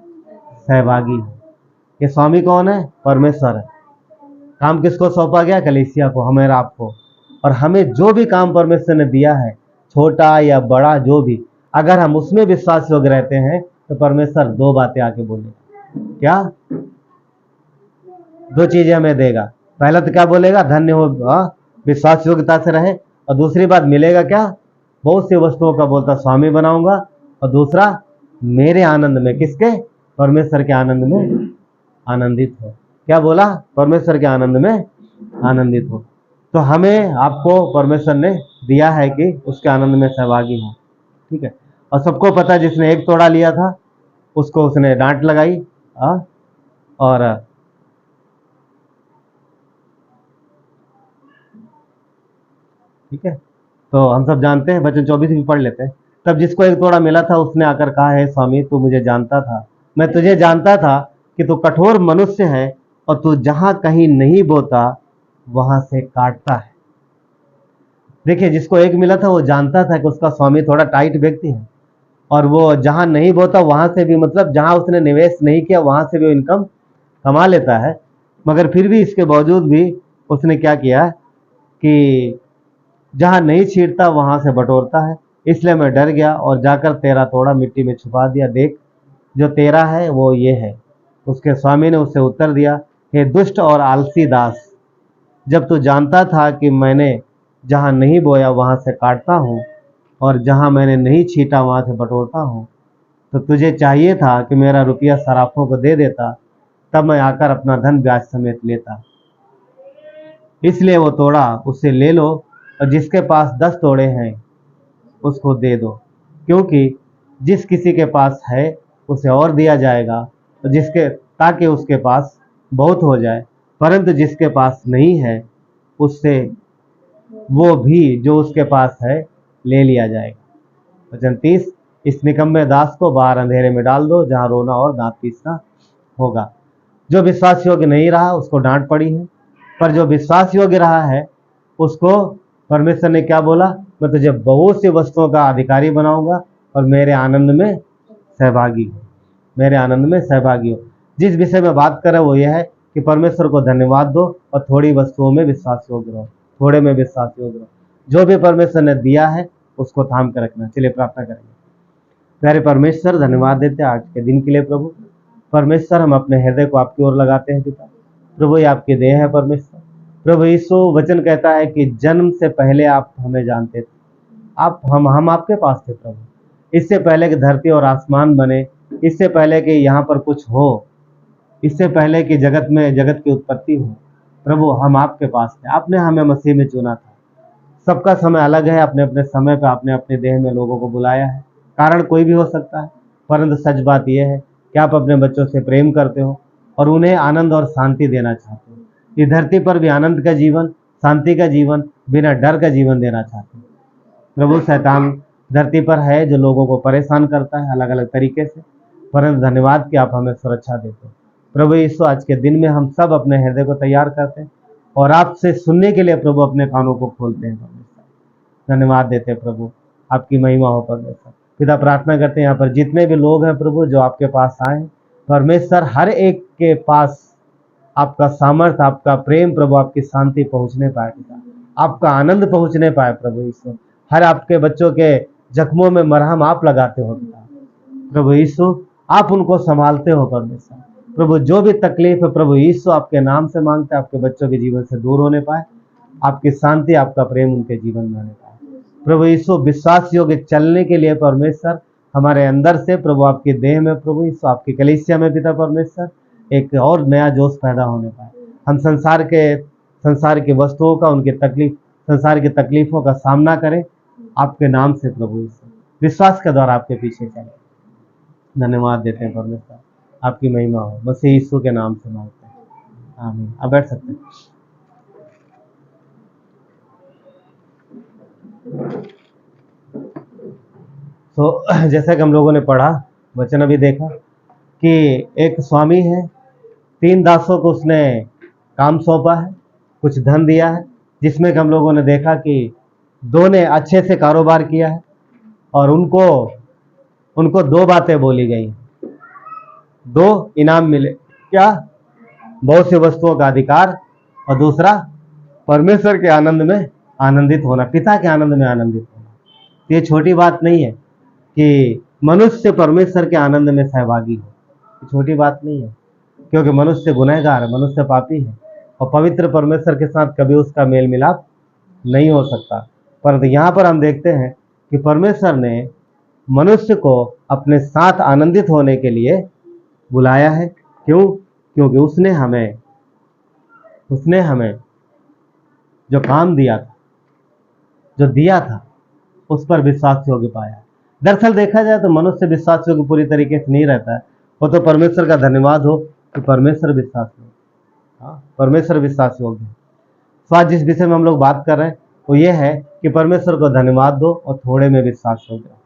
सहभागी हो। ये स्वामी कौन है? परमेश्वर है। काम किसको सौंपा गया? कलीसिया को, हमें, आपको। और हमें जो भी काम परमेश्वर ने दिया है, छोटा या बड़ा जो भी, अगर हम उसमें विश्वास योग्य रहते हैं तो परमेश्वर 2 बातें आके बोलेगा। क्या? 2 चीजें हमें देगा। पहला तो क्या बोलेगा? धन्य हो, विश्वास योग्यता से रहे। और दूसरी बात मिलेगा क्या? बहुत सी वस्तुओं का बोलता स्वामी बनाऊंगा। और दूसरा, मेरे आनंद में, किसके? परमेश्वर के आनंद में आनंदित हो। क्या बोला? परमेश्वर के आनंद में आनंदित हो। तो हमें, आपको परमेश्वर ने दिया है कि उसके आनंद में सहभागी हो। ठीक है। और सबको पता है जिसने 1 तोड़ा लिया था उसको उसने डांट लगाई, और ठीक है, तो हम सब जानते हैं, वचन 24 भी पढ़ लेते हैं। तब जिसको एक तोड़ा मिला था उसने आकर कहा, है स्वामी तू मुझे जानता था, मैं तुझे जानता था कि तू कठोर मनुष्य है और तू जहां कहीं नहीं बोता वहां से काटता है। देखिए, जिसको एक मिला था वो जानता था कि उसका स्वामी थोड़ा टाइट व्यक्ति है और वो जहां नहीं बोता वहां से भी, मतलब जहां उसने निवेश नहीं किया वहां से भी वो इनकम कमा लेता है। मगर फिर भी इसके बावजूद भी उसने क्या किया कि जहां नहीं छींटता वहां से बटोरता है। इसलिए मैं डर गया और जाकर तेरा तोड़ा मिट्टी में छुपा दिया। देख, जो तेरा है वो ये है। उसके स्वामी ने उससे उत्तर दिया, हे दुष्ट और आलसी दास, जब तू जानता था कि मैंने जहां नहीं बोया वहां से काटता हूँ और जहां मैंने नहीं छींटा वहां से बटोरता हूँ, तो तुझे चाहिए था कि मेरा रुपया सराफों को दे देता, तब मैं आकर अपना धन ब्याज समेत लेता। इसलिए वो तोड़ा उससे ले लो और जिसके पास 10 तोड़े हैं उसको दे दो, क्योंकि जिस किसी के पास है उसे और दिया जाएगा और ताकि उसके पास बहुत हो जाए, परंतु जिसके पास नहीं है उससे वो भी जो उसके पास है ले लिया जाएगा। वचन 30, इस निकम्मे दास को बाहर अंधेरे में डाल दो जहां रोना और दांत पीसना होगा। जो विश्वास योग्य नहीं रहा उसको डांट पड़ी है, पर जो विश्वास योग्य रहा है उसको परमेश्वर ने क्या बोला, मैं तुझे बहुत सी वस्तुओं का अधिकारी बनाऊंगा और मेरे आनंद में सहभागी हो, मेरे आनंद में सहभागी हो। जिस विषय में बात कर रहे वो यह है कि परमेश्वर को धन्यवाद दो और थोड़ी वस्तुओं में विश्वास योग्य रहो, थोड़े में विश्वास योग्य रहो। जो भी परमेश्वर ने दिया है उसको थाम कर रखना। चलिए प्रार्थना करेंगे। प्यारे परमेश्वर, धन्यवाद देते हैं आज के दिन के लिए। प्रभु परमेश्वर, हम अपने हृदय को आपकी ओर लगाते हैं पिता। प्रभु ये आपकी देह है परमेश्वर। प्रभु यीशु, वचन कहता है कि जन्म से पहले आप हमें जानते थे, हम आपके पास थे प्रभु। इससे पहले कि धरती और आसमान बने, इससे पहले कि यहाँ पर कुछ हो, इससे पहले कि जगत की उत्पत्ति हो, प्रभु हम आपके पास थे। आपने हमें मसीह में चुना था। सबका समय अलग है, अपने अपने समय पर आपने अपने देह में लोगों को बुलाया है। कारण कोई भी हो सकता है, परंतु सच बात यह है कि आप अपने बच्चों से प्रेम करते हो और उन्हें आनंद और शांति देना चाहते हो। इस धरती पर भी आनंद का जीवन, शांति का जीवन, बिना डर का जीवन देना चाहते हो। प्रभु शैतान धरती पर है जो लोगों को परेशान करता है अलग अलग तरीके से, परंतु धन्यवाद कि आप हमें सुरक्षा देते हो। प्रभु यीशु, आज के दिन में हम सब अपने हृदय को तैयार करते हैं और आपसे सुनने के लिए प्रभु अपने कानों को खोलते हैं। परमेश्वर धन्यवाद देते हैं प्रभु, आपकी महिमा हो परमेश्वर। पिता प्रार्थना करते हैं यहाँ पर जितने भी लोग हैं प्रभु जो आपके पास आए, परमेश्वर हर एक के पास आपका सामर्थ्य, आपका प्रेम प्रभु, आपकी शांति पहुंचने पाए पिता, आपका आनंद पहुंचने पाए प्रभु यीशु। हर आपके बच्चों के जख्मों में मरहम आप लगाते हो पिता। प्रभु यीशु, आप उनको संभालते हो परमेश्वर। प्रभु जो भी तकलीफ है प्रभु यीशु आपके नाम से मांगते हैं, आपके बच्चों के जीवन से दूर होने पाए, आपकी शांति, आपका प्रेम उनके जीवन में आने पाए। प्रभु यीशु, विश्वास योग्य चलने के लिए परमेश्वर हमारे अंदर से प्रभु, आपकी देह में प्रभु यीशु, आपकी कलीसिया में पिता परमेश्वर एक और नया जोश पैदा होने पाए। हम संसार की वस्तुओं का, उनकी तकलीफ, संसार की तकलीफों का सामना करें आपके नाम से प्रभु यीशु, विश्वास के द्वारा आपके पीछे चले। धन्यवाद देते हैं परमेश्वर, आपकी महिमा हो। मसीह यीशु के नाम से मांगते हैं, आमीन। अब बैठ सकते हैं। तो जैसा कि हम लोगों ने पढ़ा, वचन अभी देखा कि एक स्वामी है, 3 दासों को उसने काम सौंपा है, कुछ धन दिया है, जिसमें कि हम लोगों ने देखा कि 2 ने अच्छे से कारोबार किया है और उनको 2 बातें बोली गई, 2 इनाम मिले। क्या? बहुत सी वस्तुओं का अधिकार और दूसरा परमेश्वर के आनंद में आनंदित होना, पिता के आनंद में आनंदित होना। ये छोटी बात नहीं है कि मनुष्य परमेश्वर के आनंद में सहभागी हो, छोटी बात नहीं है, क्योंकि मनुष्य गुनहगार है, मनुष्य पापी है और पवित्र परमेश्वर के साथ कभी उसका मेल मिलाप नहीं हो सकता। परंतु यहाँ पर हम देखते हैं कि परमेश्वर ने मनुष्य को अपने साथ आनंदित होने के लिए बुलाया है। क्यों? क्योंकि उसने हमें जो काम दिया था, जो दिया था, उस पर विश्वास योग्य पाया। दरअसल देखा जाए तो मनुष्य विश्वास योग्य पूरी तरीके से नहीं रहता है। वो तो परमेश्वर का धन्यवाद हो कि परमेश्वर विश्वास योग्य, परमेश्वर विश्वास योग्य है। तो आज जिस विषय में हम लोग बात कर रहे हैं, वो ये है कि परमेश्वर को धन्यवाद दो और थोड़े में विश्वास हो जाओ।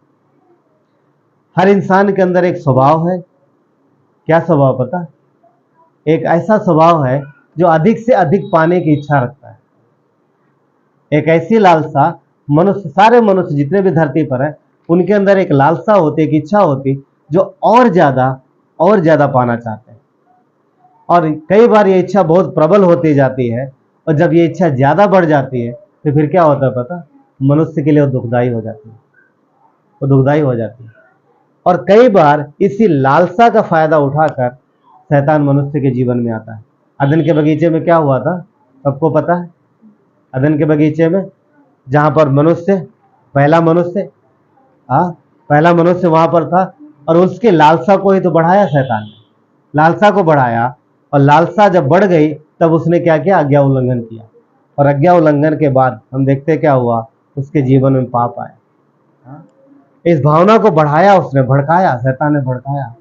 हर इंसान के अंदर एक स्वभाव है। क्या स्वभाव पता है? एक ऐसा स्वभाव है जो अधिक से अधिक पाने की इच्छा रखता है। एक ऐसी लालसा मनुष्य, सारे मनुष्य जितने भी धरती पर है, उनके अंदर एक लालसा होती है, एक इच्छा होती, जो और ज्यादा पाना चाहते हैं। और कई बार ये इच्छा बहुत प्रबल होती जाती है, और जब ये इच्छा ज्यादा बढ़ जाती है तो फिर क्या होता है पता? मनुष्य के लिए वो दुखदाई हो जाती है, वो दुखदाई हो जाती है। और कई बार इसी लालसा का फायदा उठाकर शैतान मनुष्य के जीवन में आता है। अदन के बगीचे में क्या हुआ था, सबको पता है? अदन के बगीचे में जहां पर पहला मनुष्य वहां पर था, और उसके लालसा को ही तो बढ़ाया शैतान ने, लालसा को बढ़ाया। और लालसा जब बढ़ गई तब उसने क्या किया? आज्ञा उल्लंघन किया। और आज्ञा उल्लंघन के बाद हम देखते क्या हुआ? उसके जीवन में पाप आया। इस भावना को बढ़ाया, उसने भड़काया, शैतान ने भड़काया।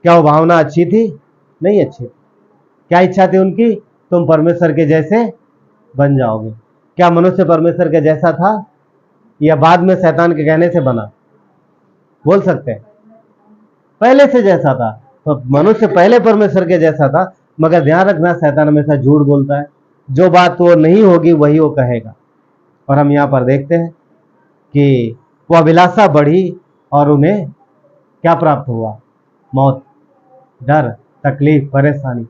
क्या वो भावना अच्छी थी? नहीं अच्छी थी। क्या इच्छा थी उनकी? तुम परमेश्वर के जैसे बन जाओगे। क्या मनुष्य परमेश्वर के जैसा था, या बाद में शैतान के कहने से बना? बोल सकते हैं पहले से जैसा था। तो मनुष्य पहले परमेश्वर के जैसा था, मगर ध्यान रखना शैतान हमेशा झूठ बोलता है। जो बात वो नहीं होगी वही वो कहेगा। और हम यहाँ पर देखते हैं कि वो अभिलाषा बढ़ी और उन्हें क्या प्राप्त हुआ? मौत, डर, तकलीफ, परेशानी।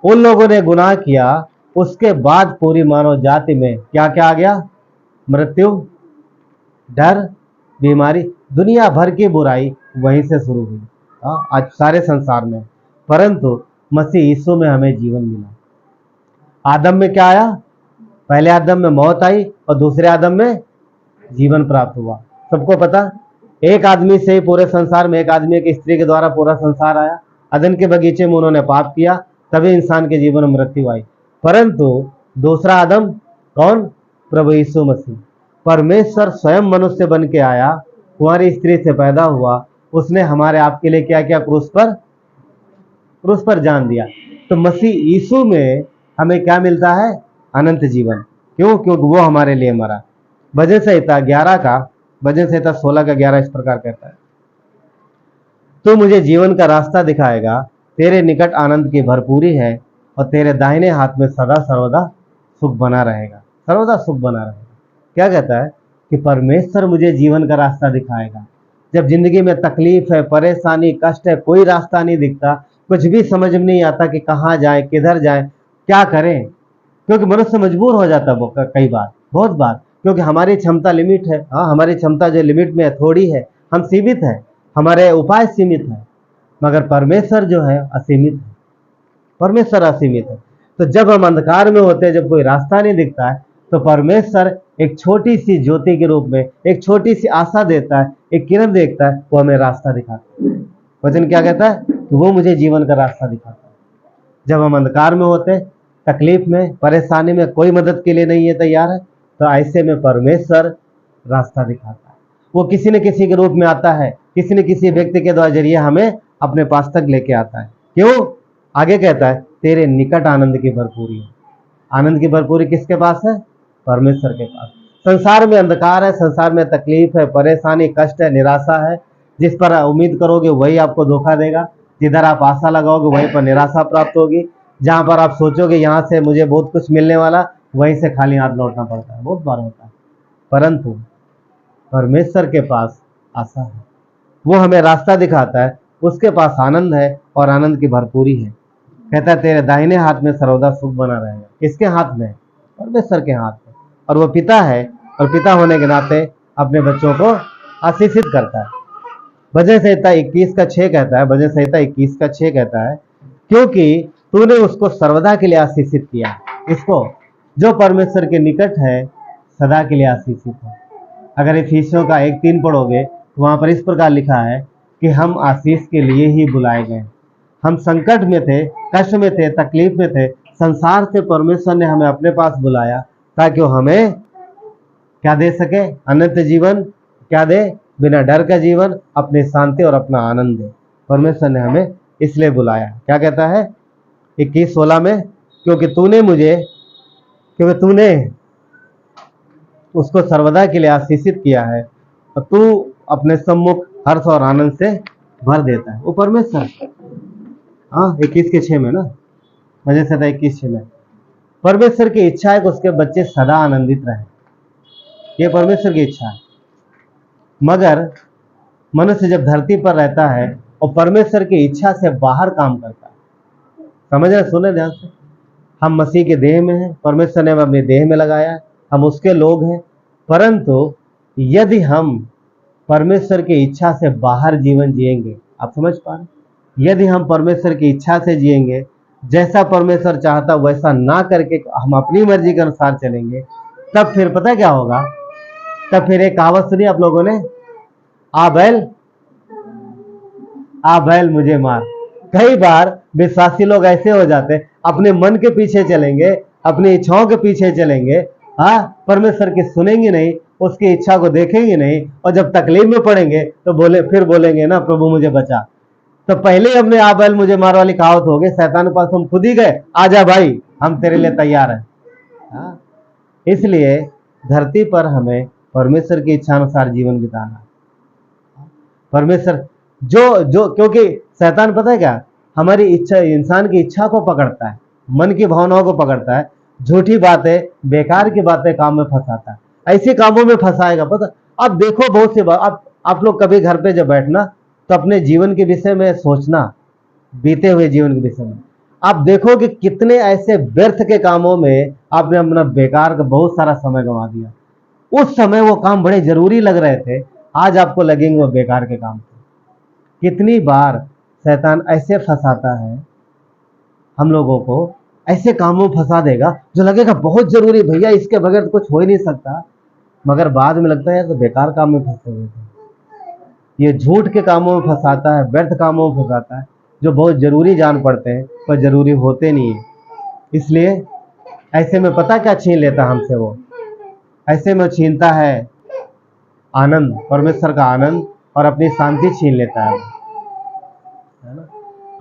उन लोगों ने गुनाह किया, उसके बाद पूरी मानव जाति में क्या क्या आ गया? मृत्यु, डर, बीमारी, दुनिया भर की बुराई वहीं से शुरू हुई। आज सारे संसार में। परंतु मसीह यीशु में हमें जीवन मिला। आदम में क्या आया? पहले आदम में मौत आई और दूसरे आदम में जीवन प्राप्त हुआ। सबको पता, एक आदमी से ही पूरे संसार में, एक आदमी एक स्त्री के द्वारा पूरा संसार आया। अदन के बगीचे में उन्होंने पाप किया, तभी इंसान के जीवन में मृत्यु आई। परंतु दूसरा आदम कौन? प्रभु यीशु मसीह। परमेश्वर स्वयं मनुष्य बन के आया, कुंवारी स्त्री से पैदा हुआ। उसने हमारे आपके लिए क्या किया? क्रूस पर जान दिया। तो मसीह यीशु में हमें क्या मिलता है? अनंत जीवन। क्यों? क्योंकि वो हमारे लिए मरा। भजन संहिता 16 का 11 इस प्रकार कहता है, तू मुझे जीवन का रास्ता दिखाएगा, तेरे निकट आनंद की भरपूरी है, और तेरे दाहिने हाथ में सदा सर्वदा सुख बना रहेगा। सर्वदा सुख बना रहेगा। क्या कहता है? कि परमेश्वर मुझे जीवन का रास्ता दिखाएगा। जब जिंदगी में तकलीफ है, परेशानी, कष्ट है, कोई रास्ता नहीं दिखता, कुछ भी समझ में नहीं आता कि कहाँ जाए, किधर जाए, क्या करें, क्योंकि मनुष्य मजबूर हो जाता है कई बार, बहुत बार, क्योंकि हमारी क्षमता लिमिट है। हाँ, हमारी क्षमता जो लिमिट में है, थोड़ी है, हम सीमित हैं, हमारे उपाय सीमित हैं, मगर परमेश्वर जो है असीमित है। परमेश्वर असीमित है। तो जब हम अंधकार में होते हैं, जब कोई रास्ता नहीं दिखता है, तो परमेश्वर एक छोटी सी ज्योति के रूप में एक छोटी सी आशा देता है, एक किरण देखता है, वो हमें रास्ता दिखाता है। वचन क्या कहता है? कि वो मुझे जीवन का रास्ता दिखाता है। जब हम अंधकार में होते, तकलीफ में, परेशानी में, कोई मदद के लिए नहीं है तैयार है, तो ऐसे में परमेश्वर रास्ता दिखाता है। वो किसी न किसी के रूप में आता है, किसी न किसी व्यक्ति के द्वारा जरिए हमें अपने पास तक लेके आता है। क्यों? आगे कहता है, तेरे निकट आनंद की भरपूरी है। आनंद की भरपूरी किसके पास है? परमेश्वर के पास। संसार में अंधकार है, संसार में तकलीफ है, परेशानी, कष्ट है, निराशा है। जिस पर उम्मीद करोगे वही आपको धोखा देगा, जिधर आप आशा लगाओगे वहीं पर निराशा प्राप्त होगी। जहां पर आप सोचोगे यहाँ से मुझे बहुत कुछ मिलने वाला, वहीं से खाली हाथ लौटना पड़ता है, बहुत बार होता है। परंतु परमेश्वर के पास आशा है, वो हमें रास्ता दिखाता है, उसके पास आनंद है और आनंद की भरपूरी है। कहता है तेरे दाहिने हाथ में सर्वदा सुख बना रहेगा। किसके हाथ में? परमेश्वर के हाथ में। और वो पिता है, और पिता होने के नाते अपने बच्चों को आशीषित करता है। भजन संहिता 21:6 कहता है, भजन संहिता 21:6 कहता है, क्योंकि तूने उसको सर्वदा के लिए आशीषित किया। इसको जो परमेश्वर के निकट है सदा के लिए आशीषित है। अगर इफिसियों का 1:3 पढ़ोगे तो वहां पर इस प्रकार लिखा है कि हम आशीष के लिए ही बुलाए गए। हम संकट में थे, कष्ट में थे, तकलीफ में थे, संसार से परमेश्वर ने हमें अपने पास बुलाया ताकि वो हमें क्या दे सके? अनंत जीवन। क्या दे? बिना डर का जीवन, अपनी शांति और अपना आनंद दे। परमेश्वर ने हमें इसलिए बुलाया। क्या कहता है 21:16 में? क्योंकि तूने उसको सर्वदा के लिए आशीषित किया है और तू अपने सम्मुख हर्ष और आनंद से भर देता है। वो परमेश्वर, हाँ 21:6 में ना, वजह से था 21:6 में, परमेश्वर की इच्छा है कि उसके बच्चे सदा आनंदित रहे। ये परमेश्वर की इच्छा है। मगर मनुष्य जब धरती पर रहता है और परमेश्वर की इच्छा से बाहर काम करता है, समझ रहे, सुने ध्यान से, हम मसीह के देह में हैं, परमेश्वर ने हमें अपने देह में लगाया है, हम उसके लोग हैं, परंतु यदि हम परमेश्वर की इच्छा से बाहर जीवन जिएंगे, आप समझ पा रहे, यदि हम परमेश्वर की इच्छा से जिएंगे, जैसा परमेश्वर चाहता वैसा ना करके हम अपनी मर्जी के अनुसार चलेंगे, तब फिर पता क्या होगा, तब फिर एक कहावत सुनी आप लोगों ने, आ बैल मुझे मार। कई बार विश्वासी लोग ऐसे हो जाते, अपने मन के पीछे चलेंगे, अपनी इच्छाओं के पीछे चलेंगे, हाँ, परमेश्वर की सुनेंगे नहीं, उसकी इच्छा को देखेंगे नहीं, और जब तकलीफ में पड़ेंगे तो फिर बोलेंगे ना, प्रभु मुझे बचा। तो पहले ही हमने आ बैल मुझे मार वाली कहावत हो गई, शैतान के पास हम खुद ही गए, आजा भाई हम तेरे लिए तैयार हैं। हाँ? इसलिए धरती पर हमें परमेश्वर की इच्छा अनुसार जीवन बिताना। परमेश्वर जो क्योंकि शैतान पता है क्या, हमारी इच्छा, इंसान की इच्छा को पकड़ता है, मन की भावनाओं को पकड़ता है, झूठी बातें, बेकार की बातें काम में फंसाता है, ऐसे कामों में फंसाएगा। पता, अब देखो बहुत सी बात, आप लोग कभी घर पे जब बैठना तो अपने जीवन के विषय में सोचना, बीते हुए जीवन के विषय में आप देखो कि कितने ऐसे व्यर्थ के कामों में आपने अपना बेकार का बहुत सारा समय गंवा दिया। उस समय वो काम बड़े जरूरी लग रहे थे, आज आपको लगेंगे वो बेकार के काम थे। कितनी बार शैतान ऐसे फंसाता है हम लोगों को, ऐसे कामों में फंसा देगा जो लगेगा बहुत जरूरी, भैया इसके बगैर तो कुछ हो ही नहीं सकता, मगर बाद में लगता है तो बेकार काम में फंसे हुए थे। ये झूठ के कामों में फंसाता है, व्यर्थ कामों में फंसाता है, जो बहुत जरूरी जान पड़ते हैं पर जरूरी होते नहीं है। इसलिए ऐसे में पता क्या छीन लेता हमसे वो, ऐसे में छीनता है आनंद, परमेश्वर का आनंद, और अपनी शांति छीन लेता है ना।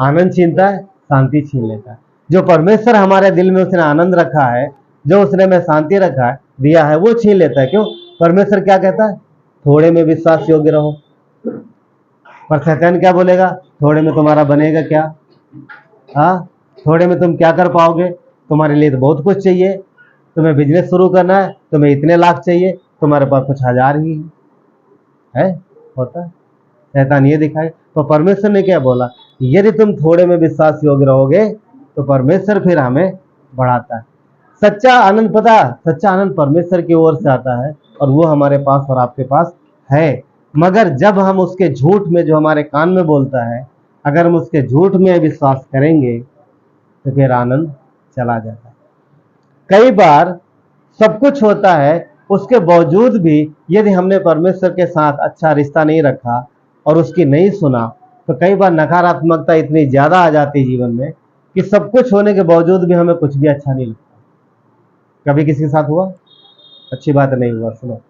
आनंद छीनता है, शांति छीन लेता है। जो परमेश्वर हमारे दिल में उसने आनंद रखा है, जो उसने में शांति रखा है, दिया है, वो छीन लेता है। क्यों? परमेश्वर क्या कहता है, थोड़े में विश्वास योग्य रहो। पर शैतान क्या बोलेगा, थोड़े में तुम्हारा बनेगा क्या, हाँ, थोड़े में तुम क्या कर पाओगे, तुम्हारे लिए तो बहुत कुछ चाहिए, तुम्हें बिजनेस शुरू करना है, तुम्हें इतने लाख चाहिए, तुम्हारे पास कुछ 1000 ही है, होता है। शैतान ये दिखाए। तो परमेश्वर ने क्या बोला, यदि तुम थोड़े में विश्वास योग्य रहोगे तो परमेश्वर फिर हमें बढ़ाता है। सच्चा आनंद, पता, सच्चा आनंद परमेश्वर की ओर से आता है और वो हमारे पास और आपके पास है। मगर जब हम उसके झूठ में, जो हमारे कान में बोलता है, अगर हम उसके झूठ में विश्वास करेंगे तो फिर आनंद चला जाता है। कई बार सब कुछ होता है, उसके बावजूद भी यदि हमने परमेश्वर के साथ अच्छा रिश्ता नहीं रखा और उसकी नहीं सुना, तो कई बार नकारात्मकता इतनी ज्यादा आ जाती है जीवन में कि सब कुछ होने के बावजूद भी हमें कुछ भी अच्छा नहीं लगता। कभी किसी के साथ हुआ? अच्छी बात नहीं हुआ। सुनो,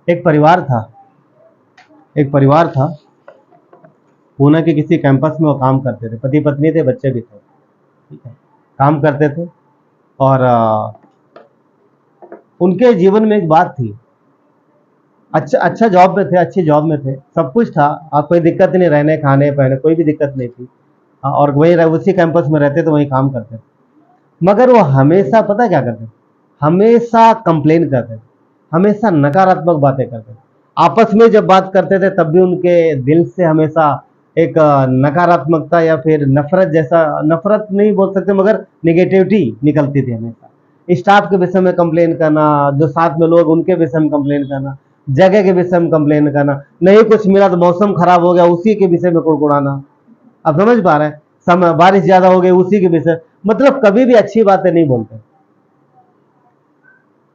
एक परिवार था पुणे के किसी कैंपस में, वो काम करते थे, पति पत्नी थे, बच्चे भी थे, ठीक है, काम करते थे। और उनके जीवन में एक बात थी, अच्छा जॉब में थे, अच्छी जॉब में थे, सब कुछ था, और कोई दिक्कत नहीं, रहने खाने पहने कोई भी दिक्कत नहीं थी, और वही उसी कैंपस में रहते थे, वही काम करते थे। मगर वो हमेशा पता क्या करते, हमेशा कंप्लेन करते थे, हमेशा नकारात्मक बातें करते थे। आपस में जब बात करते थे तब भी उनके दिल से हमेशा एक नकारात्मकता या फिर नफरत, जैसा, नफरत नहीं बोल सकते मगर निगेटिविटी निकलती थी हमेशा। स्टाफ के विषय में कंप्लेन करना, जो साथ में लोग उनके विषय में कंप्लेन करना, जगह के विषय में कंप्लेन करना, नहीं कुछ मिला तो मौसम खराब हो गया उसी के विषय में कुड़कुड़ाना। अब समझ पा रहे हैं, समय बारिश ज्यादा हो गई उसी के विषय, मतलब कभी भी अच्छी बातें नहीं बोलते,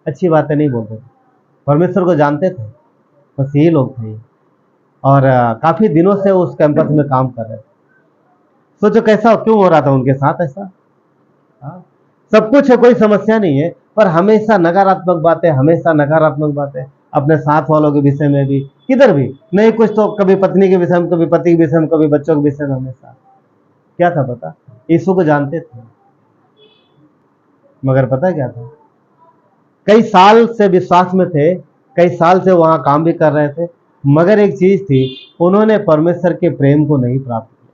अच्छी बातें नहीं बोलते। परमेश्वर को जानते थे, बस यही लोग थे। और काफी दिनों से उस कैंपस में काम कर रहे थे। सोचो कैसा, क्यों हो रहा था उनके साथ ऐसा? हाँ? सब कुछ है, कोई समस्या नहीं है, पर हमेशा नकारात्मक बातें, हमेशा नकारात्मक बातें, अपने साथ वालों के विषय में भी, किधर भी नहीं कुछ, तो कभी पत्नी के विषय में, कभी पति के विषय में, कभी बच्चों के विषय में, हमेशा। क्या था पता? यीशु को जानते थे, मगर पता क्या था, कई साल से विश्वास में थे, कई साल से वहां काम भी कर रहे थे, मगर एक चीज थी, उन्होंने परमेश्वर के प्रेम को नहीं प्राप्त किया,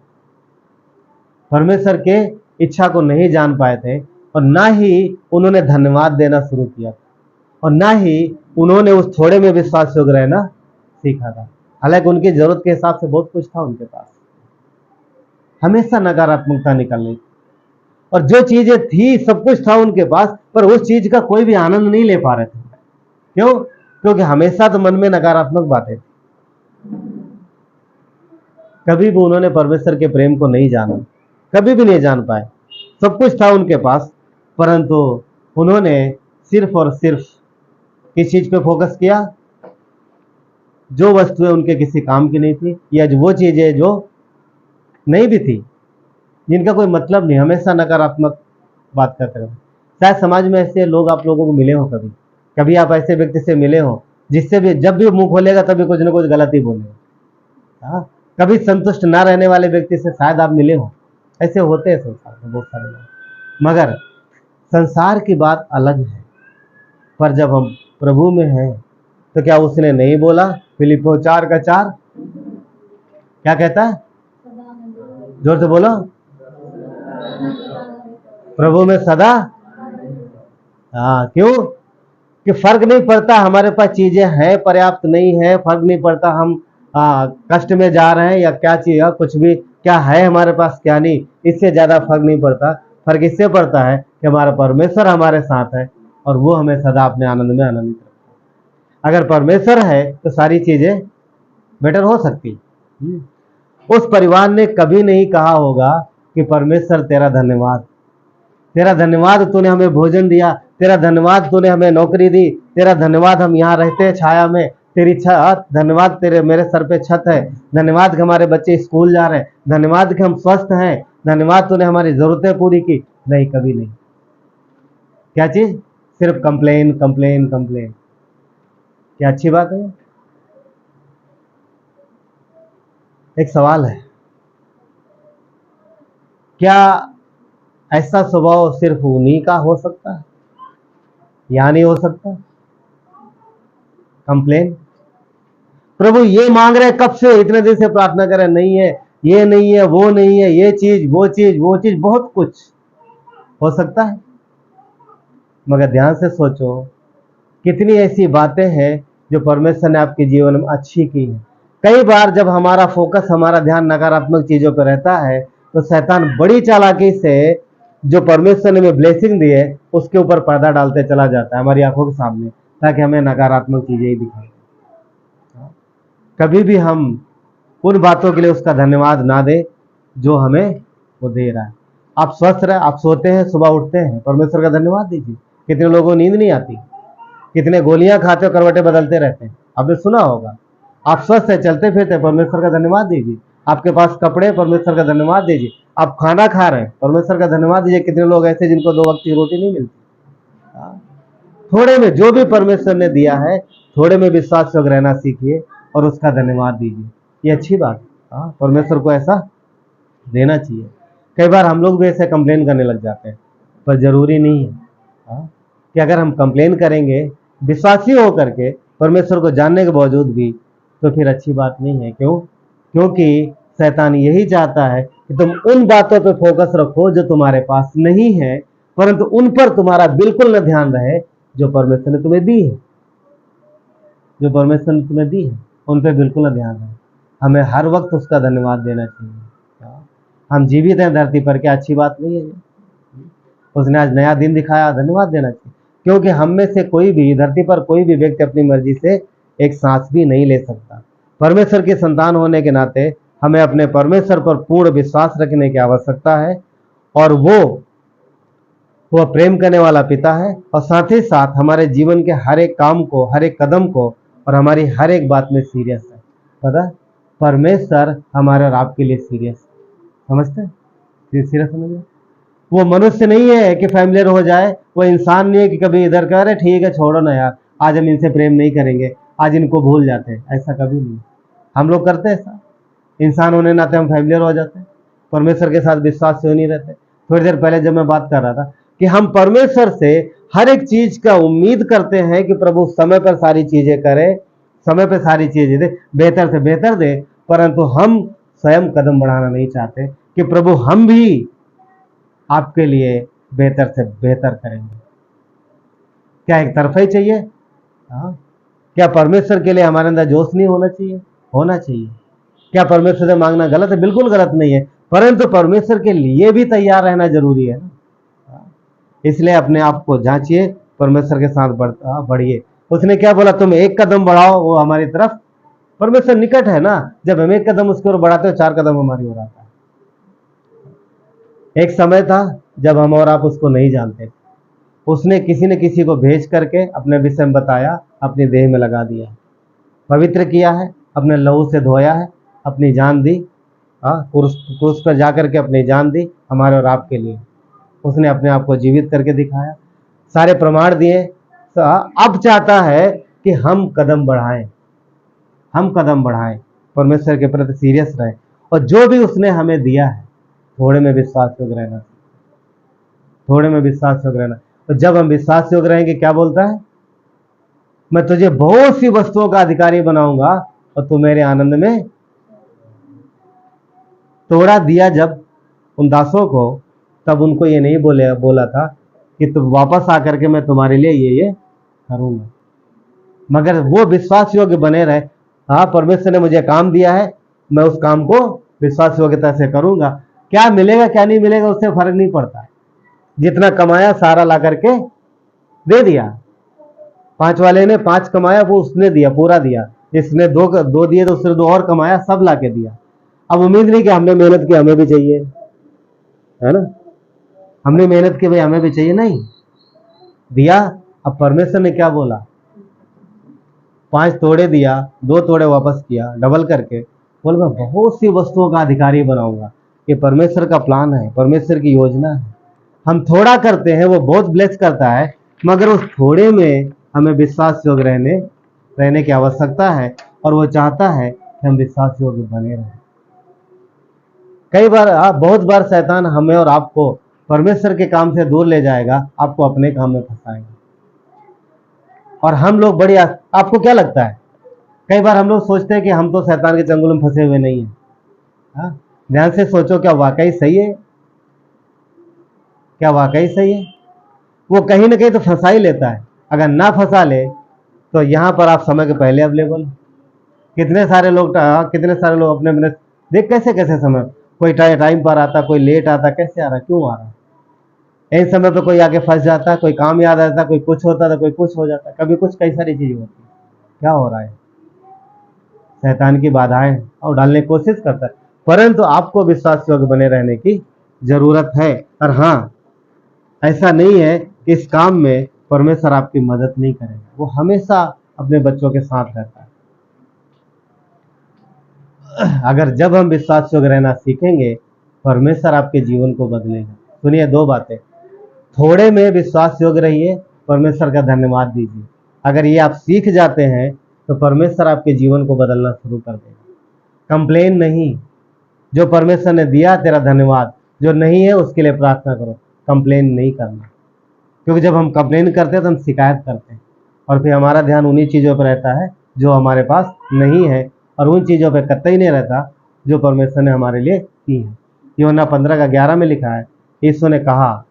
परमेश्वर के इच्छा को नहीं जान पाए थे, और ना ही उन्होंने धन्यवाद देना शुरू किया, और ना ही उन्होंने उस थोड़े में विश्वास योग्य रहना सीखा था। हालांकि उनकी जरूरत के हिसाब से बहुत कुछ था उनके पास, हमेशा नकारात्मकता निकल रही थी, और जो चीजें थी सब कुछ था उनके पास, पर उस चीज का कोई भी आनंद नहीं ले पा रहे थे। क्यों? क्योंकि हमेशा तो मन में नकारात्मक बातें थी, कभी भी उन्होंने परमेश्वर के प्रेम को नहीं जाना, कभी भी नहीं जान पाए। सब कुछ था उनके पास, परंतु उन्होंने सिर्फ और सिर्फ किस चीज पे फोकस किया? जो वस्तुएं उनके किसी काम की नहीं थी, या वो चीजें जो नहीं भी थी, जिनका कोई मतलब नहीं, हमेशा नकारात्मक बात करते रहे। शायद समाज में ऐसे लोग आप लोगों को मिले हो, कभी कभी आप ऐसे व्यक्ति से मिले हो जिससे भी जब भी मुंह खोलेगा तभी कुछ ना कुछ गलत ही बोलेगा। हाँ, कभी संतुष्ट ना रहने वाले व्यक्ति से शायद आप मिले हो, ऐसे होते हैं संसार में बहुत सारे लोग। मगर संसार की बात अलग है, पर जब हम प्रभु में हैं तो क्या उसने नहीं बोला? फिलिप्पियों 4:4 क्या कहता है? जोर से बोलो, प्रभु में सदा। हाँ, क्यों? कि फर्क नहीं पड़ता हमारे पास चीजें हैं पर्याप्त नहीं है, फर्क नहीं पड़ता हम कष्ट में जा रहे हैं या क्या चीज, कुछ भी क्या है हमारे पास क्या नहीं, इससे ज्यादा फर्क नहीं पड़ता। फर्क इससे पड़ता है कि हमारा परमेश्वर हमारे साथ है और वो हमें सदा अपने आनंद में आनंदित रखता है। अगर परमेश्वर है तो सारी चीजें बेटर हो सकती। उस परिवार ने कभी नहीं कहा होगा कि परमेश्वर तेरा धन्यवाद, तेरा धन्यवाद तूने हमें भोजन दिया, तेरा धन्यवाद तूने हमें नौकरी दी, तेरा धन्यवाद हम यहाँ रहते हैं छाया में, तेरी छत, धन्यवाद तेरे मेरे सर पे छत है, धन्यवाद कि हमारे बच्चे स्कूल जा रहे हैं, धन्यवाद कि हम स्वस्थ हैं, धन्यवाद तूने हमारी जरूरतें पूरी की। नहीं, कभी नहीं। क्या चीज? सिर्फ कंप्लेन कंप्लेन कंप्लेन। क्या अच्छी बात है? एक सवाल है, क्या ऐसा स्वभाव सिर्फ उन्हीं का हो सकता है या नहीं हो सकता? कंप्लेन। प्रभु ये मांग रहे कब से, इतने दिन से प्रार्थना कर रहे, नहीं है, ये नहीं है, वो नहीं है, ये चीज वो चीज वो चीज, बहुत कुछ हो सकता है। मगर ध्यान से सोचो, कितनी ऐसी बातें हैं जो परमेश्वर ने आपके जीवन में अच्छी की है। कई बार जब हमारा फोकस, हमारा ध्यान नकारात्मक चीजों पर रहता है तो शैतान बड़ी चालाकी से जो परमेश्वर ने हमें ब्लेसिंग दी है उसके ऊपर पर्दा डालते चला जाता है हमारी आंखों के सामने, ताकि हमें नकारात्मक चीजें ही दिखाई। कभी भी हम उन बातों के लिए उसका धन्यवाद ना दे जो हमें वो दे रहा है। आप स्वस्थ रहे, आप सोते हैं, सुबह उठते हैं, परमेश्वर का धन्यवाद दीजिए। कितने लोगों को नींद नहीं आती, कितने गोलियां खाते हो, करवटें बदलते रहते हैं, आपने सुना होगा। आप स्वस्थ है, चलते फिरते, परमेश्वर का धन्यवाद दीजिए। आपके पास कपड़े, परमेश्वर का धन्यवाद दीजिए। आप खाना खा रहे हैं, परमेश्वर का धन्यवाद दीजिए। कितने लोग ऐसे जिनको 2 वक्त की रोटी नहीं मिलती। थोड़े में जो भी परमेश्वर ने दिया है, थोड़े में विश्वास योग्य रहना सीखिए और उसका धन्यवाद दीजिए। ये अच्छी बात है। परमेश्वर को ऐसा देना चाहिए। कई बार हम लोग भी ऐसे कंप्लेन करने लग जाते हैं, पर जरूरी नहीं है कि अगर हम कंप्लेन करेंगे विश्वासी होकर के परमेश्वर को जानने के बावजूद भी, तो फिर अच्छी बात नहीं है। क्यों? क्योंकि शैतान यही चाहता है कि तुम उन बातों पे फोकस रखो जो तुम्हारे पास नहीं है, परंतु उन पर तुम्हारा बिल्कुल न ध्यान रहे जो परमेश्वर ने तुम्हें दी है। जो परमेश्वर ने तुम्हें दी है उन पे बिल्कुल न ध्यान रहे। हमें हर वक्त उसका धन्यवाद देना चाहिए। हम जीवित हैं धरती पर, क्या अच्छी बात नहीं है? उसने आज नया दिन दिखाया, धन्यवाद देना चाहिए। क्योंकि हम में से कोई भी, धरती पर कोई भी व्यक्ति अपनी मर्जी से एक सांस भी नहीं ले सकता। परमेश्वर के संतान होने के नाते हमें अपने परमेश्वर पर पूर्ण विश्वास रखने की आवश्यकता है, और वो प्रेम करने वाला पिता है, और साथ ही साथ हमारे जीवन के हर एक काम को, हर एक कदम को और हमारी हर एक बात में सीरियस है। पता, परमेश्वर हमारे और आपके लिए सीरियस, समझते हैं? सीरियस समझिए। वो मनुष्य नहीं है कि फैमिलियर हो जाए, वो इंसान नहीं है कि कभी इधर करे ठीक है छोड़ो ना यार, आज हम इनसे प्रेम नहीं करेंगे, आज इनको भूल जाते हैं। ऐसा कभी नहीं। हम लोग करते हैं ऐसा, इंसान होने नाते हम फैमिलियर हो जाते हैं, परमेश्वर के साथ विश्वास से नहीं रहते। थोड़ी देर पहले जब मैं बात कर रहा था कि हम परमेश्वर से हर एक चीज का उम्मीद करते हैं कि प्रभु समय पर सारी चीजें करे, समय पर सारी चीजें दे, बेहतर से बेहतर दे, परंतु हम स्वयं कदम बढ़ाना नहीं चाहते कि प्रभु हम भी आपके लिए बेहतर से बेहतर करेंगे। क्या एक तरफा ही चाहिए? हाँ। क्या परमेश्वर के लिए हमारे अंदर जोश नहीं होना चाहिए? होना चाहिए। क्या परमेश्वर से मांगना गलत है? बिल्कुल गलत नहीं है, परंतु परमेश्वर के लिए भी तैयार रहना जरूरी है ना। इसलिए अपने आप को जांचिए, परमेश्वर के साथ बढ़िए। उसने क्या बोला? तुम एक कदम बढ़ाओ वो हमारी तरफ, परमेश्वर निकट है ना। जब हम एक कदम उसकी ओर बढ़ाते हो, 4 कदम हमारी ओर आता है। एक समय था जब हम और आप उसको नहीं जानते थे, उसने किसी न किसी को भेज करके अपने विषय में बताया, अपनी देह में लगा दिया, पवित्र किया है, अपने लहू से धोया है, अपनी जान दी, क्रूस पर जाकर के अपनी जान दी हमारे और आपके लिए। उसने अपने आप को जीवित करके दिखाया, सारे प्रमाण दिए। अब चाहता है कि हम कदम बढ़ाएं, हम कदम बढ़ाएं, परमेश्वर के प्रति सीरियस रहें, और जो भी उसने हमें दिया है थोड़े में विश्वास योग्य रहना, थोड़े में विश्वास योग्य रहना। तो जब हम विश्वास योग्य रहेंगे, क्या बोलता है? मैं तुझे बहुत सी वस्तुओं का अधिकारी बनाऊंगा और तू मेरे आनंद में। तोड़ा दिया जब उन दासों को, तब उनको ये नहीं बोला था कि तुम वापस आकर के मैं तुम्हारे लिए ये करूंगा, मगर वो विश्वास योग्य बने रहे। हाँ, परमेश्वर ने मुझे काम दिया है, मैं उस काम को विश्वास योग्यता से करूंगा। क्या मिलेगा क्या नहीं मिलेगा उससे फर्क नहीं पड़ता। जितना कमाया सारा ला करके दे दिया। 5 वाले ने 5 कमाया, वो उसने दिया, पूरा दिया। इसने 2 दिए तो उसने 2 और कमाया, सब ला के दिया। अब उम्मीद नहीं कि हमने मेहनत की हमें भी चाहिए, है ना। हमने मेहनत की भाई हमें भी चाहिए, नहीं दिया। अब परमेश्वर ने क्या बोला? 5 तोड़े दिया, 2 तोड़े वापस किया, डबल करके बोल मैं बहुत सी वस्तुओं का अधिकारी बनाऊंगा। ये परमेश्वर का प्लान है, परमेश्वर की योजना है। हम थोड़ा करते हैं, वो बहुत ब्लेस करता है, मगर उस थोड़े में हमें विश्वास योग्य रहने की आवश्यकता है, और वो चाहता है कि हम विश्वास योग्य बने रहें। कई बार बहुत बार शैतान हमें और आपको परमेश्वर के काम से दूर ले जाएगा, आपको अपने काम में फंसाएगा। और हम लोग बड़ी, आपको क्या लगता है? कई बार हम लोग सोचते हैं कि हम तो शैतान के चंगुल में फंसे हुए नहीं हैं। ध्यान से सोचो, क्या वाकई सही है? क्या वाकई सही है? वो कहीं ना कहीं तो फंसा ही लेता है। अगर ना फंसा ले तो यहाँ पर आप समय के पहले अवेलेबल। कितने सारे लोग अपने अपने देख कैसे समय, कोई टाइम पर आता, कोई लेट आता, कैसे आ रहा, क्यों आ रहा? इन समय पे कोई आके फंस जाता, कोई काम याद आता, कोई कुछ होता था, कोई कुछ हो जाता, कभी कुछ, कई सारी चीजें होती। क्या हो रहा है? शैतान की बाधाएं और डालने की कोशिश करता है, परंतु आपको विश्वास योग्य बने रहने की जरूरत है। और हाँ, ऐसा नहीं है कि इस काम में परमेश्वर आपकी मदद नहीं करेगा, वो हमेशा अपने बच्चों के साथ रहता है। अगर जब हम विश्वास योग्य रहना सीखेंगे, परमेश्वर आपके जीवन को बदलेगा। सुनिए 2 बातें, थोड़े में विश्वास योग्य रहिए, परमेश्वर का धन्यवाद दीजिए। अगर ये आप सीख जाते हैं तो परमेश्वर आपके जीवन को बदलना शुरू कर देगा। कंप्लेन नहीं, जो परमेश्वर ने दिया तेरा धन्यवाद, जो नहीं है उसके लिए प्रार्थना करो। कंप्लेन नहीं करना, क्योंकि जब हम कंप्लेन करते हैं तो हम शिकायत करते हैं, और फिर हमारा ध्यान उन्हीं चीज़ों पर रहता है जो हमारे पास नहीं है, और उन चीज़ों पर कतई नहीं रहता जो परमेश्वर ने हमारे लिए की है। यूहन्ना 15:11 में लिखा है, यीशु ने कहा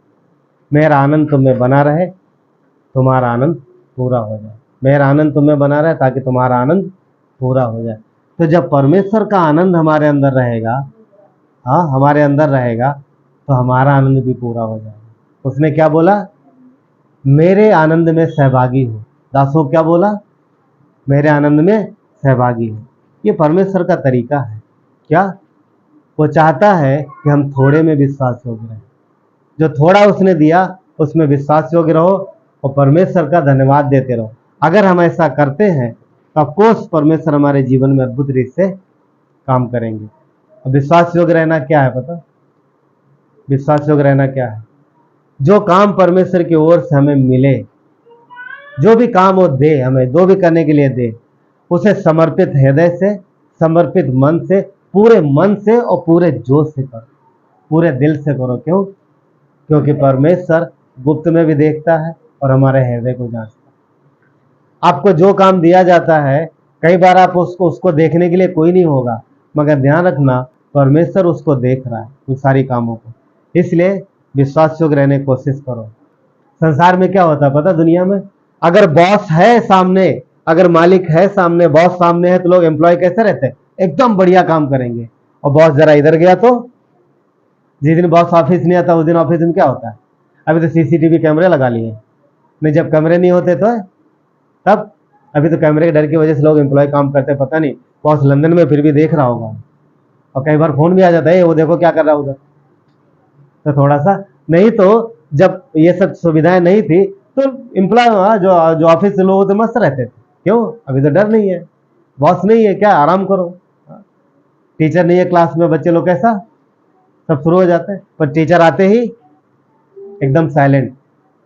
मेरा आनंद तुम में बना रहे, तुम्हारा आनंद पूरा हो जाए। मेरा आनंद तुम में बना रहे ताकि तुम्हारा आनंद पूरा हो जाए। तो जब परमेश्वर का आनंद हमारे अंदर रहेगा, हमारे अंदर रहेगा, तो हमारा आनंद भी पूरा हो जाएगा। उसने क्या बोला? मेरे आनंद में सहभागी हो। दासों क्या बोला? मेरे आनंद में सहभागी हो। ये परमेश्वर का तरीका है। क्या? वो चाहता है कि हम थोड़े में विश्वास योग्य रहें। जो थोड़ा उसने दिया उसमें विश्वास योग्य रहो, और परमेश्वर का धन्यवाद देते रहो। अगर हम ऐसा करते हैं तो ऑफकोर्स परमेश्वर हमारे जीवन में अद्भुत रीत से काम करेंगे। अब विश्वास योग्य रहना क्या है पता? विश्वास योग्य रहना क्या है? जो काम परमेश्वर की ओर से हमें मिले, जो भी काम वो दे, हमें जो भी करने के लिए दे, उसे समर्पित हृदय से, समर्पित मन से, पूरे मन से और पूरे जोश से करो, पूरे दिल से करो। क्यों? क्योंकि परमेश्वर गुप्त में भी देखता है और हमारे हृदय को जांचता है। आपको जो काम दिया जाता है, कई बार आप उसको देखने के लिए कोई नहीं होगा, मगर ध्यान रखना परमेश्वर उसको देख रहा है उन सारी कामों को। इसलिए विश्वास योग्य रहने की कोशिश करो। संसार में क्या होता है पता, दुनिया में अगर बॉस है सामने, अगर मालिक है सामने, बॉस सामने है, तो लोग एम्प्लॉय कैसे रहते हैं, एकदम बढ़िया काम करेंगे। और बॉस जरा इधर गया तो जिस दिन बॉस ऑफिस नहीं आता उस दिन ऑफिस में क्या होता है। अभी तो सीसीटीवी कैमरे लगा लिए, नहीं जब कैमरे नहीं होते तो तब, अभी तो कैमरे के डर की वजह से लोग एम्प्लॉय काम करते, पता नहीं बॉस लंदन में फिर भी देख रहा होगा, और कई बार फोन भी आ जाता है वो देखो क्या कर रहा है उधर। तो थोड़ा सा, नहीं तो जब ये सब सुविधाएं नहीं थी तो एम्प्लॉय जो ऑफिस से लोग तो मस्त रहते थे। क्यों, अभी तो डर नहीं है, बॉस नहीं है, क्या आराम करो। टीचर नहीं है क्लास में, बच्चे लोग कैसा सब शुरू हो जाते हैं, पर टीचर आते ही एकदम साइलेंट।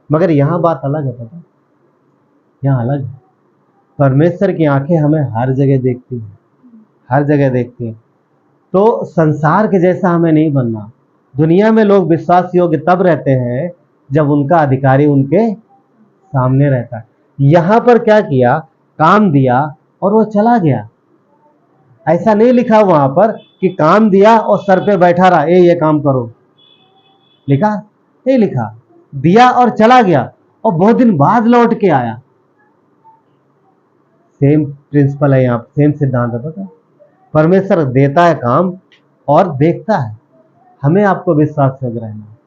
मगर यहाँ बात अलग है पता, यहाँ अलग है। परमेश्वर की आंखें हमें हर जगह देखती हैं, हर जगह देखती हैं। तो संसार के जैसा हमें नहीं बनना। दुनिया में लोग विश्वास योग्य तब रहते हैं जब उनका अधिकारी उनके सामने रहता है। यहाँ पर क्या किया, काम दिया और वो चला गया। ऐसा नहीं लिखा वहां पर कि काम दिया और सर पे बैठा रहा, ये काम करो, लिखा नहीं लिखा, दिया और चला गया और बहुत दिन बाद लौट के आया। सेम प्रिंसिपल है यहाँ, सेम सिद्धांत है पता। परमेश्वर देता है काम और देखता है, हमें आपको विश्वास योग्य रहना है।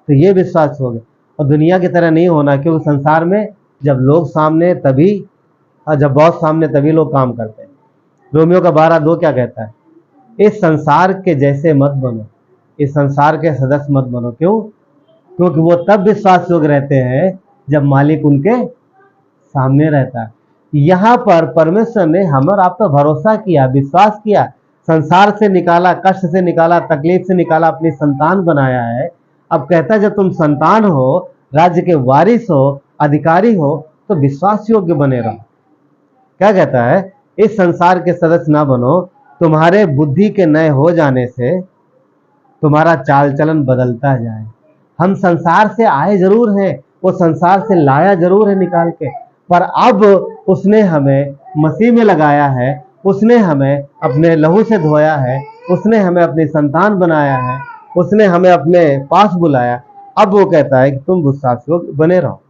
तो ये विश्वास योग्य, और दुनिया की तरह नहीं होना, क्योंकि संसार में जब लोग सामने तभी, और जब बॉस सामने तभी लोग काम करते हैं। रोमियो का 12:2 क्या कहता है, इस संसार के जैसे मत बनो, इस संसार के सदस्य मत बनो। क्यों, क्योंकि वो तब विश्वास योग्य रहते हैं जब मालिक उनके सामने रहता है। यहाँ पर परमेश्वर ने हम और आप पर भरोसा किया, विश्वास किया, संसार से निकाला, कष्ट से निकाला, तकलीफ से निकाला, अपनी संतान बनाया है। अब कहता है जब तुम संतान हो, राज्य के वारिस हो, अधिकारी हो, तो विश्वास योग्य बने रहो। क्या कहता है, इस संसार के सदस्य ना बनो, तुम्हारे बुद्धि के नए हो जाने से तुम्हारा चाल चलन बदलता जाए। हम संसार से आए जरूर हैं, वो संसार से लाया जरूर है निकाल के, पर अब उसने हमें मसीह में लगाया है, उसने हमें अपने लहू से धोया है, उसने हमें अपनी संतान बनाया है, उसने हमें अपने पास बुलाया। अब वो कहता है कि तुम विश्वास योग्य बने रहो।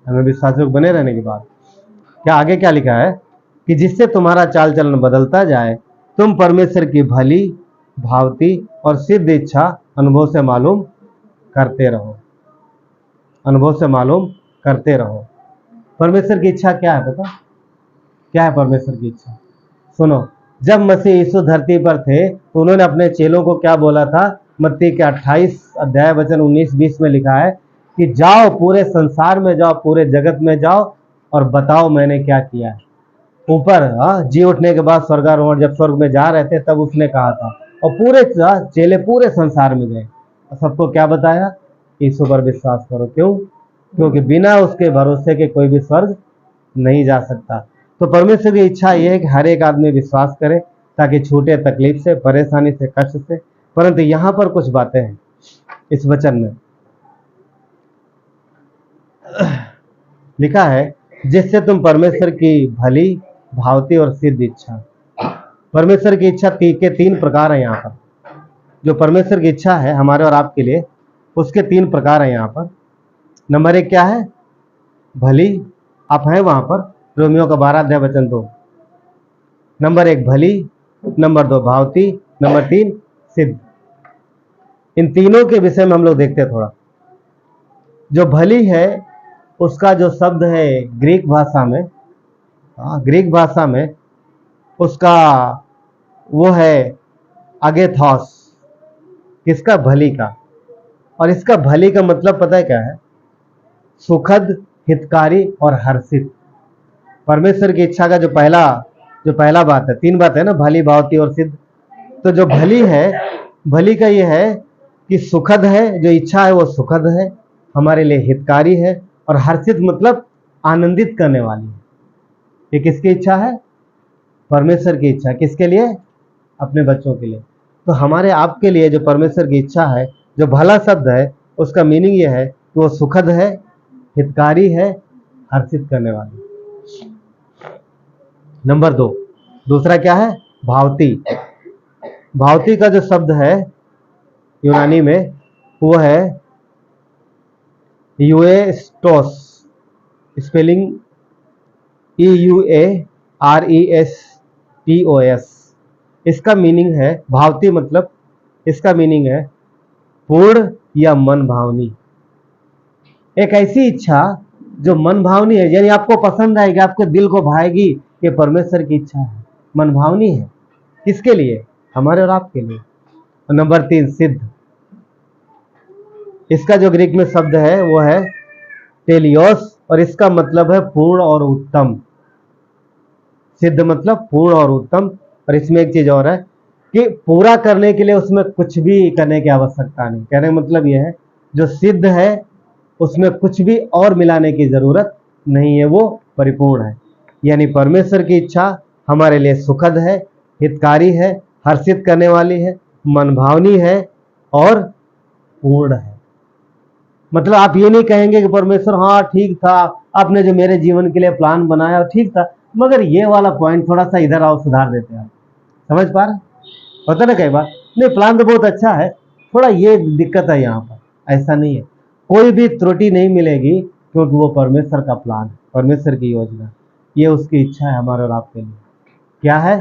हमें विश्वास योग्य बने रहने के बाद क्या आगे क्या लिखा है कि जिससे तुम्हारा चाल चलन बदलता जाए, तुम परमेश्वर की भली, भावती और सिद्ध इच्छा अनुभव से मालूम करते रहो। अनुभव से मालूम करते रहो। परमेश्वर की इच्छा क्या है पता, क्या है परमेश्वर की इच्छा? सुनो, जब मसीह यीशु धरती पर थे तो उन्होंने अपने चेलों को क्या बोला था? मत्ती के 28 अध्याय वचन 19-20 में लिखा है कि जाओ, पूरे संसार में जाओ, पूरे जगत में जाओ और बताओ मैंने क्या किया है। ऊपर जी उठने के बाद स्वर्गारोहण जब स्वर्ग में जा रहे थे तब उसने कहा था, और पूरे चेले पूरे संसार में गए और सबको क्या बताया? यीशु पर विश्वास करो। क्यों? क्योंकि बिना उसके भरोसे के कोई भी स्वर्ग नहीं जा सकता। तो परमेश्वर की इच्छा यह है कि हर एक आदमी विश्वास करे ताकि छूटे तकलीफ से, परेशानी से, कष्ट से। परंतु यहाँ पर कुछ बातें हैं इस वचन में लिखा है, जिससे तुम परमेश्वर की भली, भावती और सिद्ध इच्छा। परमेश्वर की इच्छा के 3 प्रकार है यहाँ पर। जो परमेश्वर की इच्छा है हमारे और आपके लिए, उसके 3 प्रकार है यहाँ पर। नंबर 1 क्या है? भली। आप हैं वहां पर, रोमियो का 12 अध्याय वचन 2। नंबर 1 भली, नंबर 2 भावती, नंबर 3 सिद्ध। इन तीनों के विषय में हम लोग देखते हैं थोड़ा। जो भली है उसका जो शब्द है ग्रीक भाषा में, ग्रीक भाषा में उसका वो है अगेथॉस। किसका? भली का। और इसका भली का मतलब पता है क्या है? सुखद, हितकारी और हर्षित। परमेश्वर की इच्छा का जो पहला बात है, 3 बात है ना, भली, भावती और सिद्ध। तो जो भली है, भली का ये है कि सुखद है, जो इच्छा है वो सुखद है, हमारे लिए हितकारी है, और हर्षित मतलब आनंदित करने वाली है। ये किसकी इच्छा है? परमेश्वर की इच्छा। किसके लिए? अपने बच्चों के लिए। तो हमारे आपके लिए जो परमेश्वर की इच्छा है, जो भला शब्द है, उसका मीनिंग ये है कि वो सुखद है, हितकारी है, हर्षित करने वाली। नंबर 2, दूसरा क्या है? भावती। भावती का जो शब्द है यूनानी में वो है यूएस्टोस, स्पेलिंग EUARESTOS। इसका मीनिंग है, भावती मतलब इसका मीनिंग है पूर्ण या मन भावनी। एक ऐसी इच्छा जो मन भावनी है, यानी आपको पसंद आएगी, आपके दिल को भाएगी, ये परमेश्वर की इच्छा है, मन भावनी है। किसके लिए? हमारे और आपके लिए। और नंबर 3, सिद्ध। इसका जो ग्रीक में शब्द है वो है टेलियोस, और इसका मतलब है पूर्ण और उत्तम। सिद्ध मतलब पूर्ण और उत्तम। और इसमें एक चीज और है कि पूरा करने के लिए उसमें कुछ भी करने की आवश्यकता नहीं। कहने का मतलब यह है जो सिद्ध है उसमें कुछ भी और मिलाने की जरूरत नहीं है, वो परिपूर्ण है। यानी परमेश्वर की इच्छा हमारे लिए सुखद है, हितकारी है, हर्षित करने वाली है, मनभावनी है और पूर्ण है। मतलब आप ये नहीं कहेंगे कि परमेश्वर हाँ ठीक था, आपने जो मेरे जीवन के लिए प्लान बनाया ठीक था, मगर ये वाला पॉइंट थोड़ा सा इधर आओ, सुधार देते हैं। आप समझ पा रहे? होता ना कई बार, नहीं प्लान तो बहुत अच्छा है, थोड़ा ये दिक्कत है यहाँ पर। ऐसा नहीं है, कोई भी त्रुटि नहीं मिलेगी, क्योंकि वो परमेश्वर का प्लान है, परमेश्वर की योजना, ये उसकी इच्छा है हमारे और आपके लिए। क्या है?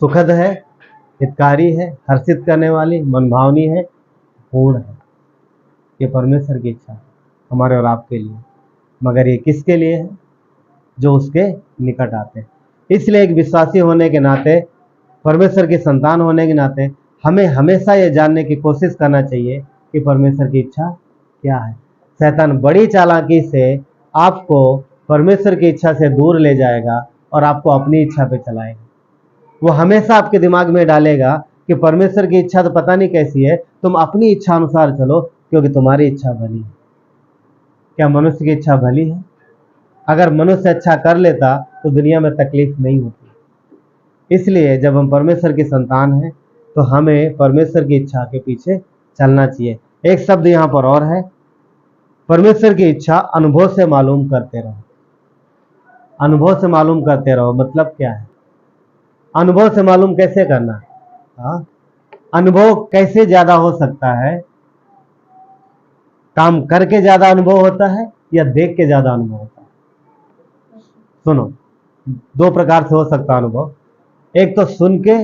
सुखद है, हितकारी है, हर्षित करने वाली, मनभावनी है, पूर्ण है। ये परमेश्वर की इच्छा है हमारे और आपके लिए। मगर ये किसके लिए है? जो उसके निकट आते हैं। इसलिए एक विश्वासी होने के नाते, परमेश्वर की संतान होने के नाते हमें हमेशा ये जानने की कोशिश करना चाहिए कि परमेश्वर की इच्छा क्या है। शैतान बड़ी चालाकी से आपको परमेश्वर की इच्छा से दूर ले जाएगा और आपको अपनी इच्छा पे चलाएगा। वो हमेशा आपके दिमाग में डालेगा कि परमेश्वर की इच्छा तो पता नहीं कैसी है, तुम अपनी इच्छा अनुसार चलो, क्योंकि तुम्हारी इच्छा भली है। क्या मनुष्य की इच्छा भली है? अगर मनुष्य अच्छा कर लेता तो दुनिया में तकलीफ नहीं होती। इसलिए जब हम परमेश्वर की संतान हैं तो हमें परमेश्वर की इच्छा के पीछे चलना चाहिए। एक शब्द यहाँ पर और है, परमेश्वर की इच्छा अनुभव से मालूम करते रहो। अनुभव से मालूम करते रहो मतलब क्या है? अनुभव से मालूम कैसे करना? हाँ, अनुभव कैसे ज्यादा हो सकता है? काम करके ज्यादा अनुभव होता है या देख के ज्यादा अनुभव होता है? सुनो, 2 प्रकार से हो सकता है अनुभव। एक तो सुन के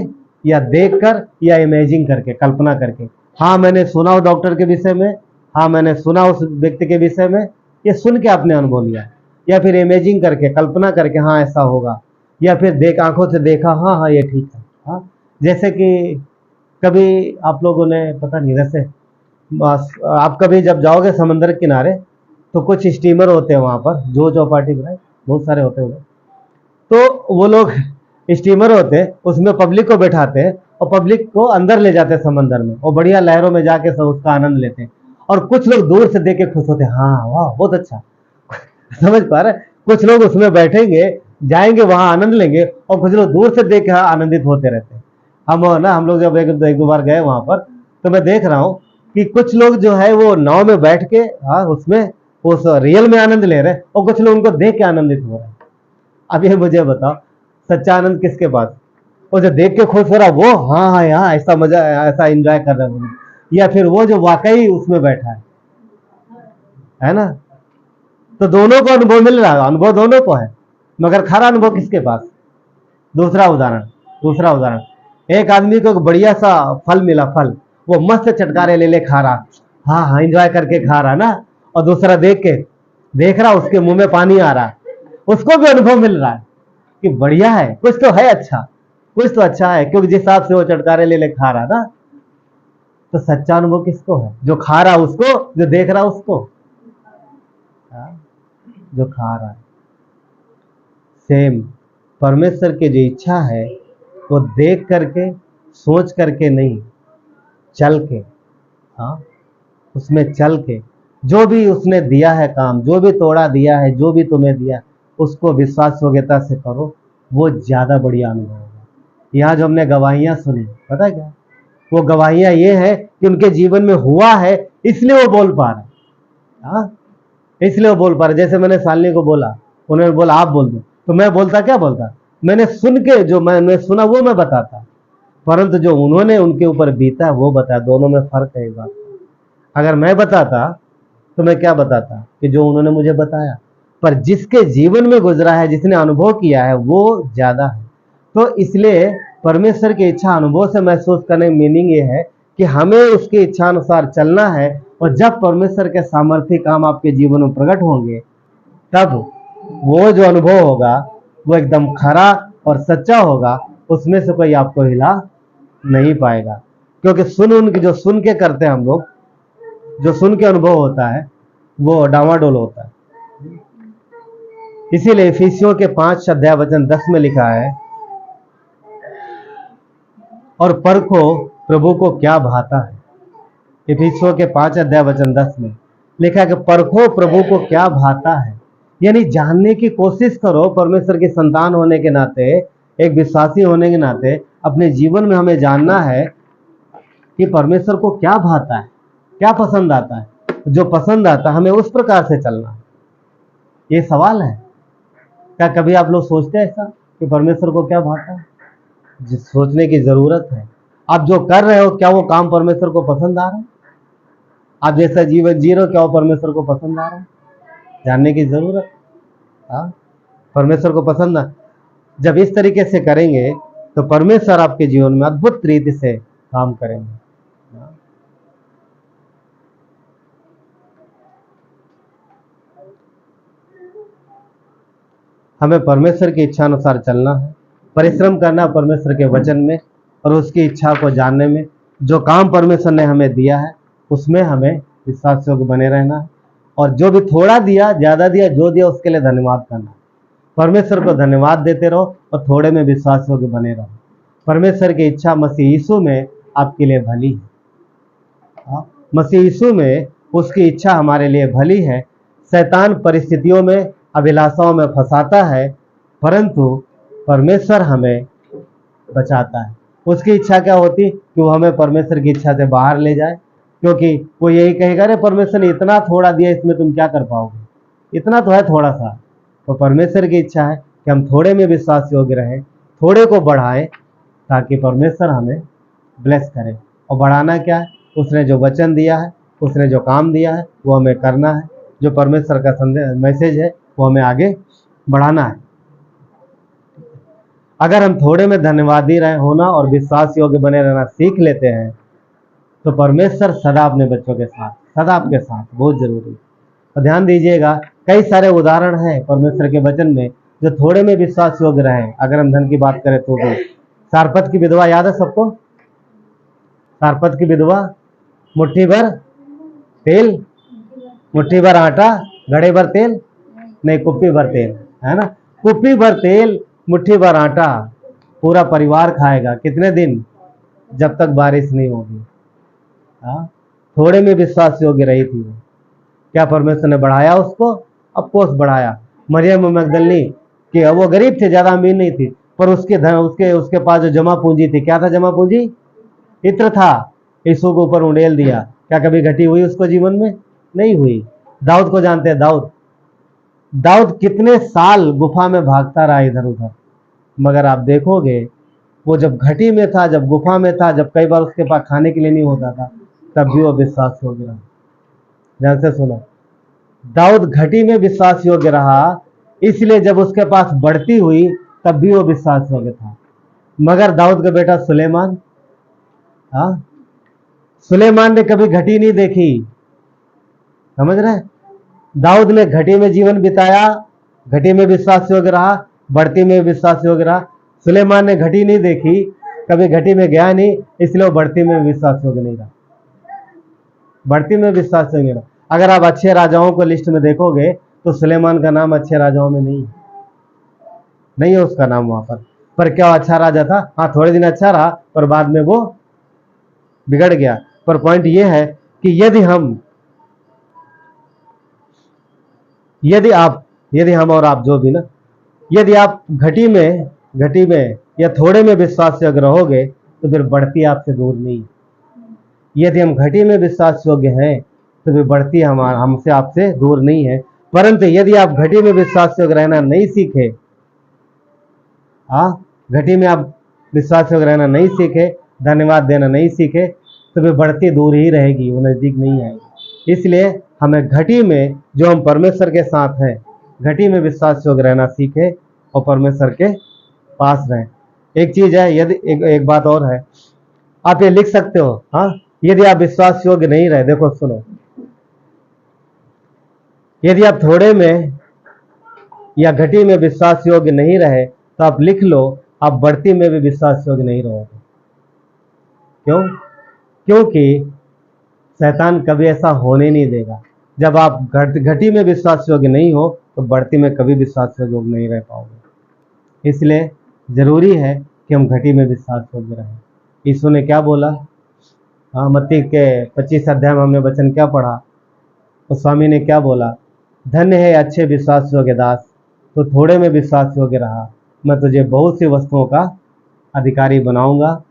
या देख कर या इमेजिन करके, कल्पना करके। हाँ मैंने सुना उस डॉक्टर के विषय में, हाँ मैंने सुना उस व्यक्ति के विषय में, ये सुन के आपने अनुभव लिया। या फिर इमेजिन करके, कल्पना करके, हाँ ऐसा होगा। या फिर देख, आंखों से देखा, हाँ हाँ ये ठीक है। हाँ, जैसे कि कभी आप लोगों ने, पता नहीं, जैसे आप कभी जब जाओगे समंदर किनारे तो कुछ स्टीमर होते हैं वहां पर, जो चौपाटी पर बहुत सारे होते हैं, तो वो लोग स्टीमर होते हैं, उसमें पब्लिक को बैठाते हैं और पब्लिक को अंदर ले जाते हैं समंदर में, और बढ़िया लहरों में जाके सब उसका आनंद लेते हैं। और कुछ लोग दूर से देख के खुश होते हैं, हाँ वाह बहुत अच्छा। समझ पा रहे? कुछ लोग उसमें बैठेंगे, जाएंगे वहां आनंद लेंगे, और कुछ लोग दूर से देख के आनंदित होते रहते हैं। हम लोग जब एक दो बार गए वहां पर, तो मैं देख रहा हूँ कि कुछ लोग जो है वो नाव में बैठ के, हाँ उसमें वो रियल में आनंद ले रहे हैं, और कुछ लोग उनको देख के आनंदित हो रहे हैं। अब ये मुझे बताओ, सच्चा आनंद किसके पास? वो जो देख के खुश हो रहा वो, हाँ हाँ यहाँ ऐसा मजा, ऐसा एंजॉय कर रहे हैं, या फिर वो जो वाकई उसमें बैठा है ना? तो दोनों को अनुभव मिल रहा है, अनुभव दोनों को है, मगर खरा अनुभव किसके पास? दूसरा उदाहरण, एक आदमी को एक बढ़िया सा फल मिला, फल वो मस्त चटकारे ले खा रहा, हाँ हाँ एंजॉय करके खा रहा ना, और दूसरा देख रहा, उसके मुंह में पानी आ रहा, उसको भी अनुभव मिल रहा है कि बढ़िया है, कुछ तो है अच्छा, कुछ तो अच्छा है, क्योंकि जिस हिसाब से वो चटकारे ले खा रहा ना। तो सच्चा अनुभव किसको है? जो खा रहा उसको, जो देख रहा उसको? जो खा रहा है। सेम परमेश्वर की जो इच्छा है वो देख करके, सोच करके नहीं, चल के, हाँ उसमें चल के, जो भी उसने दिया है काम, जो भी तोड़ा दिया है, जो भी तुम्हें दिया, उसको विश्वास योग्यता से करो, वो ज्यादा बढ़िया अनुभव होगा। यहाँ जो हमने गवाहियां सुनी, पता है क्या? वो गवाहियां ये है कि उनके जीवन में हुआ है, इसलिए वो बोल पा रहे। हाँ, इसलिए वो बोल पा रहे। जैसे मैंने शालिनी को बोला, उन्होंने बोला आप बोल दो, तो मैं बोलता क्या बोलता, मैंने सुन के जो मैंने सुना वो मैं बताता, परंतु जो उन्होंने उनके ऊपर बीता वो बताया। दोनों में फर्क है। एक बात, अगर मैं बताता तो मैं क्या बताता कि जो उन्होंने मुझे बताया, पर जिसके जीवन में गुजरा है, जिसने अनुभव किया है, वो ज्यादा है। तो इसलिए परमेश्वर की इच्छा अनुभव से महसूस करने की मीनिंग ये है कि हमें उसकी इच्छा अनुसार चलना है, और जब परमेश्वर के सामर्थ्य काम आपके जीवन में प्रकट होंगे, तब वो जो अनुभव होगा वो एकदम खरा और सच्चा होगा। उसमें से कोई आपको हिला नहीं पाएगा, क्योंकि जो सुन के करते हैं हम लोग, जो सुन के अनुभव होता है वो डामाडोल होता है। इसीलिए इफिसियों के 5 अध्याय वचन 10 में लिखा है, और परखो प्रभु को क्या भाता है। इफिसियों के 5 अध्याय वचन 10 में लिखा है कि परखो प्रभु को क्या भाता है, यानी जानने की कोशिश करो। परमेश्वर की संतान होने के नाते, एक विश्वासी होने के नाते अपने जीवन में हमें जानना है कि परमेश्वर को क्या भाता है, क्या पसंद आता है। जो पसंद आता है हमें उस प्रकार से चलना है। ये सवाल है, क्या कभी आप लोग सोचते हैं ऐसा कि परमेश्वर को क्या भाता है? सोचने की जरूरत है। आप जो कर रहे हो, क्या वो काम परमेश्वर को पसंद आ रहा है? आप जैसा जीवन जी रहे हो, क्या वो परमेश्वर को पसंद आ रहा है? जानने की जरूरत। हाँ, परमेश्वर को पसंद आ। जब इस तरीके से करेंगे तो परमेश्वर आपके जीवन में अद्भुत रीति से काम करेंगे। हमें परमेश्वर की इच्छा अनुसार चलना है, परिश्रम करना परमेश्वर के वचन में और उसकी इच्छा को जानने में। जो काम परमेश्वर ने हमें दिया है उसमें हमें विश्वास योग्य बने रहना है, और जो भी थोड़ा दिया, ज्यादा दिया, जो दिया उसके लिए धन्यवाद करना। परमेश्वर को धन्यवाद देते रहो और थोड़े में विश्वास योग्य बने रहो। परमेश्वर की इच्छा मसीह यीशु में आपके लिए भली है। मसीह यीशु में उसकी इच्छा हमारे लिए भली है। शैतान परिस्थितियों में, अभिलाषाओं में फंसाता है, परंतु परमेश्वर हमें बचाता है। उसकी इच्छा क्या होती कि वो हमें परमेश्वर की इच्छा से बाहर ले जाए, क्योंकि वो यही कहेगा, अरे परमेश्वर ने इतना थोड़ा दिया, इसमें तुम क्या कर पाओगे, इतना तो है थोड़ा सा। तो परमेश्वर की इच्छा है कि हम थोड़े में विश्वास योग्य रहें, थोड़े को बढ़ाएं, ताकि परमेश्वर हमें ब्लेस करे। और बढ़ाना क्या है? उसने जो वचन दिया है, उसने जो काम दिया है, वो हमें करना है। जो परमेश्वर का संदेश मैसेज है वो हमें आगे बढ़ाना है। अगर हम थोड़े में धन्यवादी रहे होना और विश्वास योग्य बने रहना सीख लेते हैं, तो परमेश्वर सदा अपने बच्चों के साथ, सदा आपके साथ, बहुत जरूरी है। तो ध्यान दीजिएगा, कई सारे उदाहरण हैं परमेश्वर के वचन में जो थोड़े में विश्वास योग्य रहे। अगर हम धन की बात करें तो भी सारपत की विधवा याद है सबको? सारपत की विधवा, मुट्ठी भर तेल, मुट्ठी भर आटा, घड़े भर तेल, नहीं कुप्पी भर तेल, है ना? कुप्पी भर तेल, मुट्ठी भर आटा पूरा परिवार खाएगा। कितने दिन? जब तक बारिश नहीं होगी। हाँ, थोड़े में विश्वास योग्य रही थी वो। क्या परमेश्वर ने बढ़ाया उसको? ऑफकोर्स बढ़ाया। मरियम मगदलिनी कि वो गरीब थे, ज्यादा अमीर नहीं थी, पर उसके धन, उसके पास जो जमा पूंजी थी, क्या था जमा पूंजी? इत्र था। यीशु के ऊपर उंडेल दिया। क्या कभी घटी हुई उसको जीवन में? नहीं हुई। दाऊद को जानते हैं? दाऊद कितने साल गुफा में भागता रहा इधर उधर, मगर आप देखोगे वो जब घटी में था, जब गुफा में था, जब कई बार उसके पास खाने के लिए नहीं होता था, तब भी वो विश्वास योग्य रहा। ध्यान से सुनो, दाऊद घटी में विश्वास योग्य रहा, इसलिए जब उसके पास बढ़ती हुई तब भी वो विश्वास योग्य था। मगर दाऊद का बेटा सुलेमान, हाँ, सुलेमान ने कभी घटी नहीं देखी। समझ रहे? दाऊद ने घटी में जीवन बिताया, घटी में विश्वास योग्य रहा, बढ़ती में विश्वास योग्य रहा। सुलेमान ने घटी नहीं देखी, कभी घटी में गया नहीं, इसलिए वो बढ़ती में विश्वास योग्य नहीं रहा। बढ़ती में विश्वास योग्य रहा। अगर आप अच्छे राजाओं को लिस्ट में देखोगे तो सुलेमान का नाम अच्छे राजाओं में नहीं है उसका नाम वहां पर क्या अच्छा राजा था? हाँ, थोड़े दिन अच्छा रहा, पर बाद में वो बिगड़ गया। पर पॉइंट ये है कि यदि हम और आप जो भी ना, यदि आप घटी में या थोड़े में विश्वास से अगर रहोगे तो फिर बढ़ती आपसे दूर नहीं। यदि हम घटी में विश्वास योग्य हैं तो वे बढ़ती हमसे आपसे दूर नहीं है। परंतु यदि आप घटी में विश्वास योग्य रहना नहीं सीखे, घटी में आप विश्वास योग्य रहना नहीं सीखे, धन्यवाद देना नहीं सीखे, तो वे बढ़ती दूर ही रहेगी, वो नजदीक नहीं आएगी। इसलिए हमें घटी में जो हम परमेश्वर के साथ हैं, घटी में विश्वास योग्य रहना सीखे और परमेश्वर के पास रहें। एक चीज है, यदि एक बात और है, आप ये लिख सकते हो, यदि आप विश्वास योग्य नहीं रहे, देखो सुनो, यदि आप थोड़े में या घटी में विश्वास योग्य नहीं रहे तो आप लिख लो, आप बढ़ती में भी विश्वास योग्य नहीं रहोगे। क्यों? क्योंकि शैतान कभी ऐसा होने नहीं देगा। जब आप घटी में विश्वास योग्य नहीं हो तो बढ़ती में कभी विश्वास योग्य नहीं रह पाओगे। इसलिए जरूरी है कि हम घटी में विश्वास योग्य रहें। यीशु ने क्या बोला? मत्ती के 25 अध्याय में हमने वचन क्या पढ़ा? तो स्वामी ने क्या बोला? धन्य है अच्छे विश्वास योग्य दास, तो थोड़े में विश्वास योग्य रहा, मैं तुझे बहुत सी वस्तुओं का अधिकारी बनाऊंगा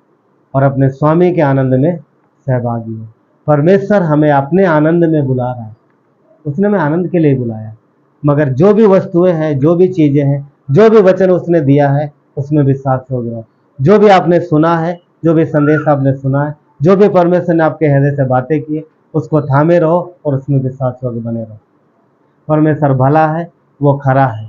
और अपने स्वामी के आनंद में सहभागी हो। परमेश्वर हमें अपने आनंद में बुला रहा है, उसने हमें आनंद के लिए बुलाया। मगर जो भी वस्तुएं हैं, जो भी चीजें हैं, जो भी वचन उसने दिया है, उसमें विश्वास योग्य रहो। जो भी आपने सुना है, जो भी संदेश आपने सुना है, जो भी परमेश्वर ने आपके हृदय से बातें की, उसको थामे रहो और उसमें विश्वास योग्य बने रहो। परमेश्वर भला है, वो खरा है।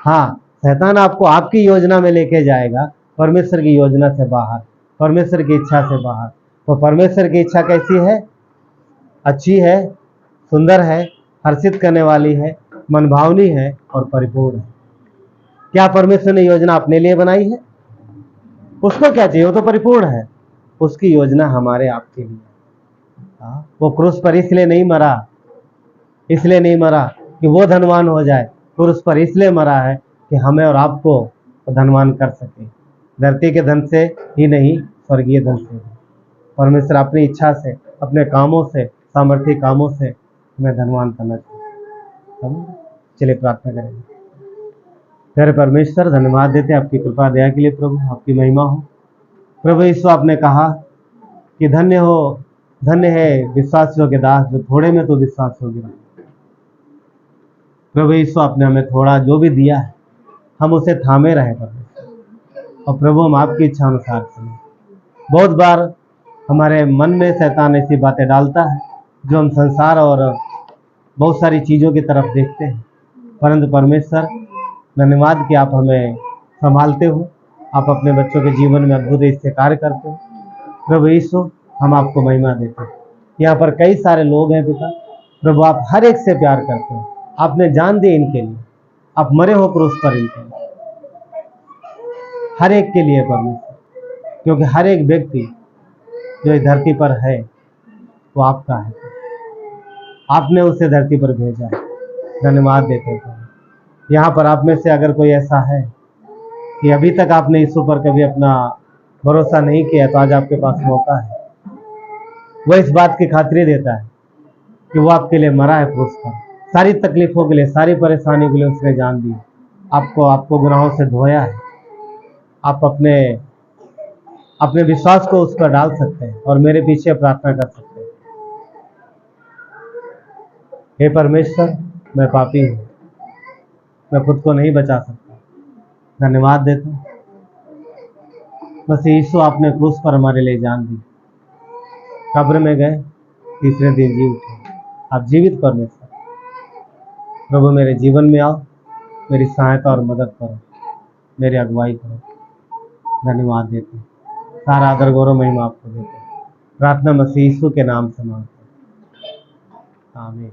हाँ, शैतान आपको आपकी योजना में लेके जाएगा, परमेश्वर की योजना से बाहर, परमेश्वर की इच्छा से बाहर। तो परमेश्वर की इच्छा कैसी है? अच्छी है, सुंदर है, हर्षित करने वाली है, मनभावनी है और परिपूर्ण है। क्या परमेश्वर ने योजना अपने लिए बनाई है? उसको क्या चाहिए? वो तो परिपूर्ण है। उसकी योजना हमारे आपके लिए। वो क्रूस पर इसलिए नहीं मरा, इसलिए नहीं मरा कि वो धनवान हो जाए, क्रूस पर इसलिए मरा है कि हमें और आपको धनवान कर सके। धरती के धन से ही नहीं, स्वर्गीय धन से। परमेश्वर अपनी इच्छा से, अपने कामों से, सामर्थ्य कामों से हमें धनवान करना चाहिए। चलिए प्रार्थना करेंगे। प्यारे परमेश्वर, धन्यवाद देते आपकी कृपा दया के लिए प्रभु, आपकी महिमा हो। प्रभु यीशु, आपने कहा कि धन्य है विश्वास योग्य दास, जो थोड़े में तो विश्वास योग्य रहे। प्रभु यीशु, आपने हमें थोड़ा जो भी दिया है, हम उसे थामे रहे परमेश्वर, और प्रभु हम आपकी इच्छा अनुसार चलें। बहुत बार हमारे मन में शैतान ऐसी बातें डालता है जो हम संसार और बहुत सारी चीज़ों की तरफ देखते हैं, परंतु परमेश्वर धन्यवाद कि आप हमें संभालते हो, आप अपने बच्चों के जीवन में अद्भुत इससे कार्य करते हो। प्रभु यीशु, हम आपको महिमा देते हैं। यहाँ पर कई सारे लोग हैं पिता, प्रभु आप हर एक से प्यार करते हो, आपने जान दी इनके लिए, आप मरे हो क्रूस पर इनके लिए, हर एक के लिए परमेश्वर, क्योंकि हर एक व्यक्ति जो इस धरती पर है वो आपका है, आपने उसे धरती पर भेजा है। धन्यवाद देते हैं। यहाँ पर आप में से अगर कोई ऐसा है कि अभी तक आपने यीशु पर कभी अपना भरोसा नहीं किया, तो आज आपके पास मौका है। वह इस बात की खातिरी देता है कि वो आपके लिए मरा है क्रूस पर, सारी तकलीफों के लिए, सारी परेशानियों के लिए उसने जान दी, आपको गुनाहों से धोया है। आप अपने विश्वास को उस पर डाल सकते हैं और मेरे पीछे प्रार्थना कर सकते हैं। हे परमेश्वर, मैं पापी हूँ, मैं खुद को नहीं बचा सकता। धन्यवाद देता हूँ, बस यीशु आपने क्रूस पर हमारे लिए जान दी, कब्र में गए, तीसरे दिन जी उठे। आप जीवित परमेश्वर, प्रभु मेरे जीवन में आओ, मेरी सहायता और मदद करो, मेरी अगुवाई करो। धन्यवाद देते हैं, सारा आदर गौरव महिमा आपको देते हैं। प्रार्थना मसीह यीशु के नाम से मांगते हैं, आमीन।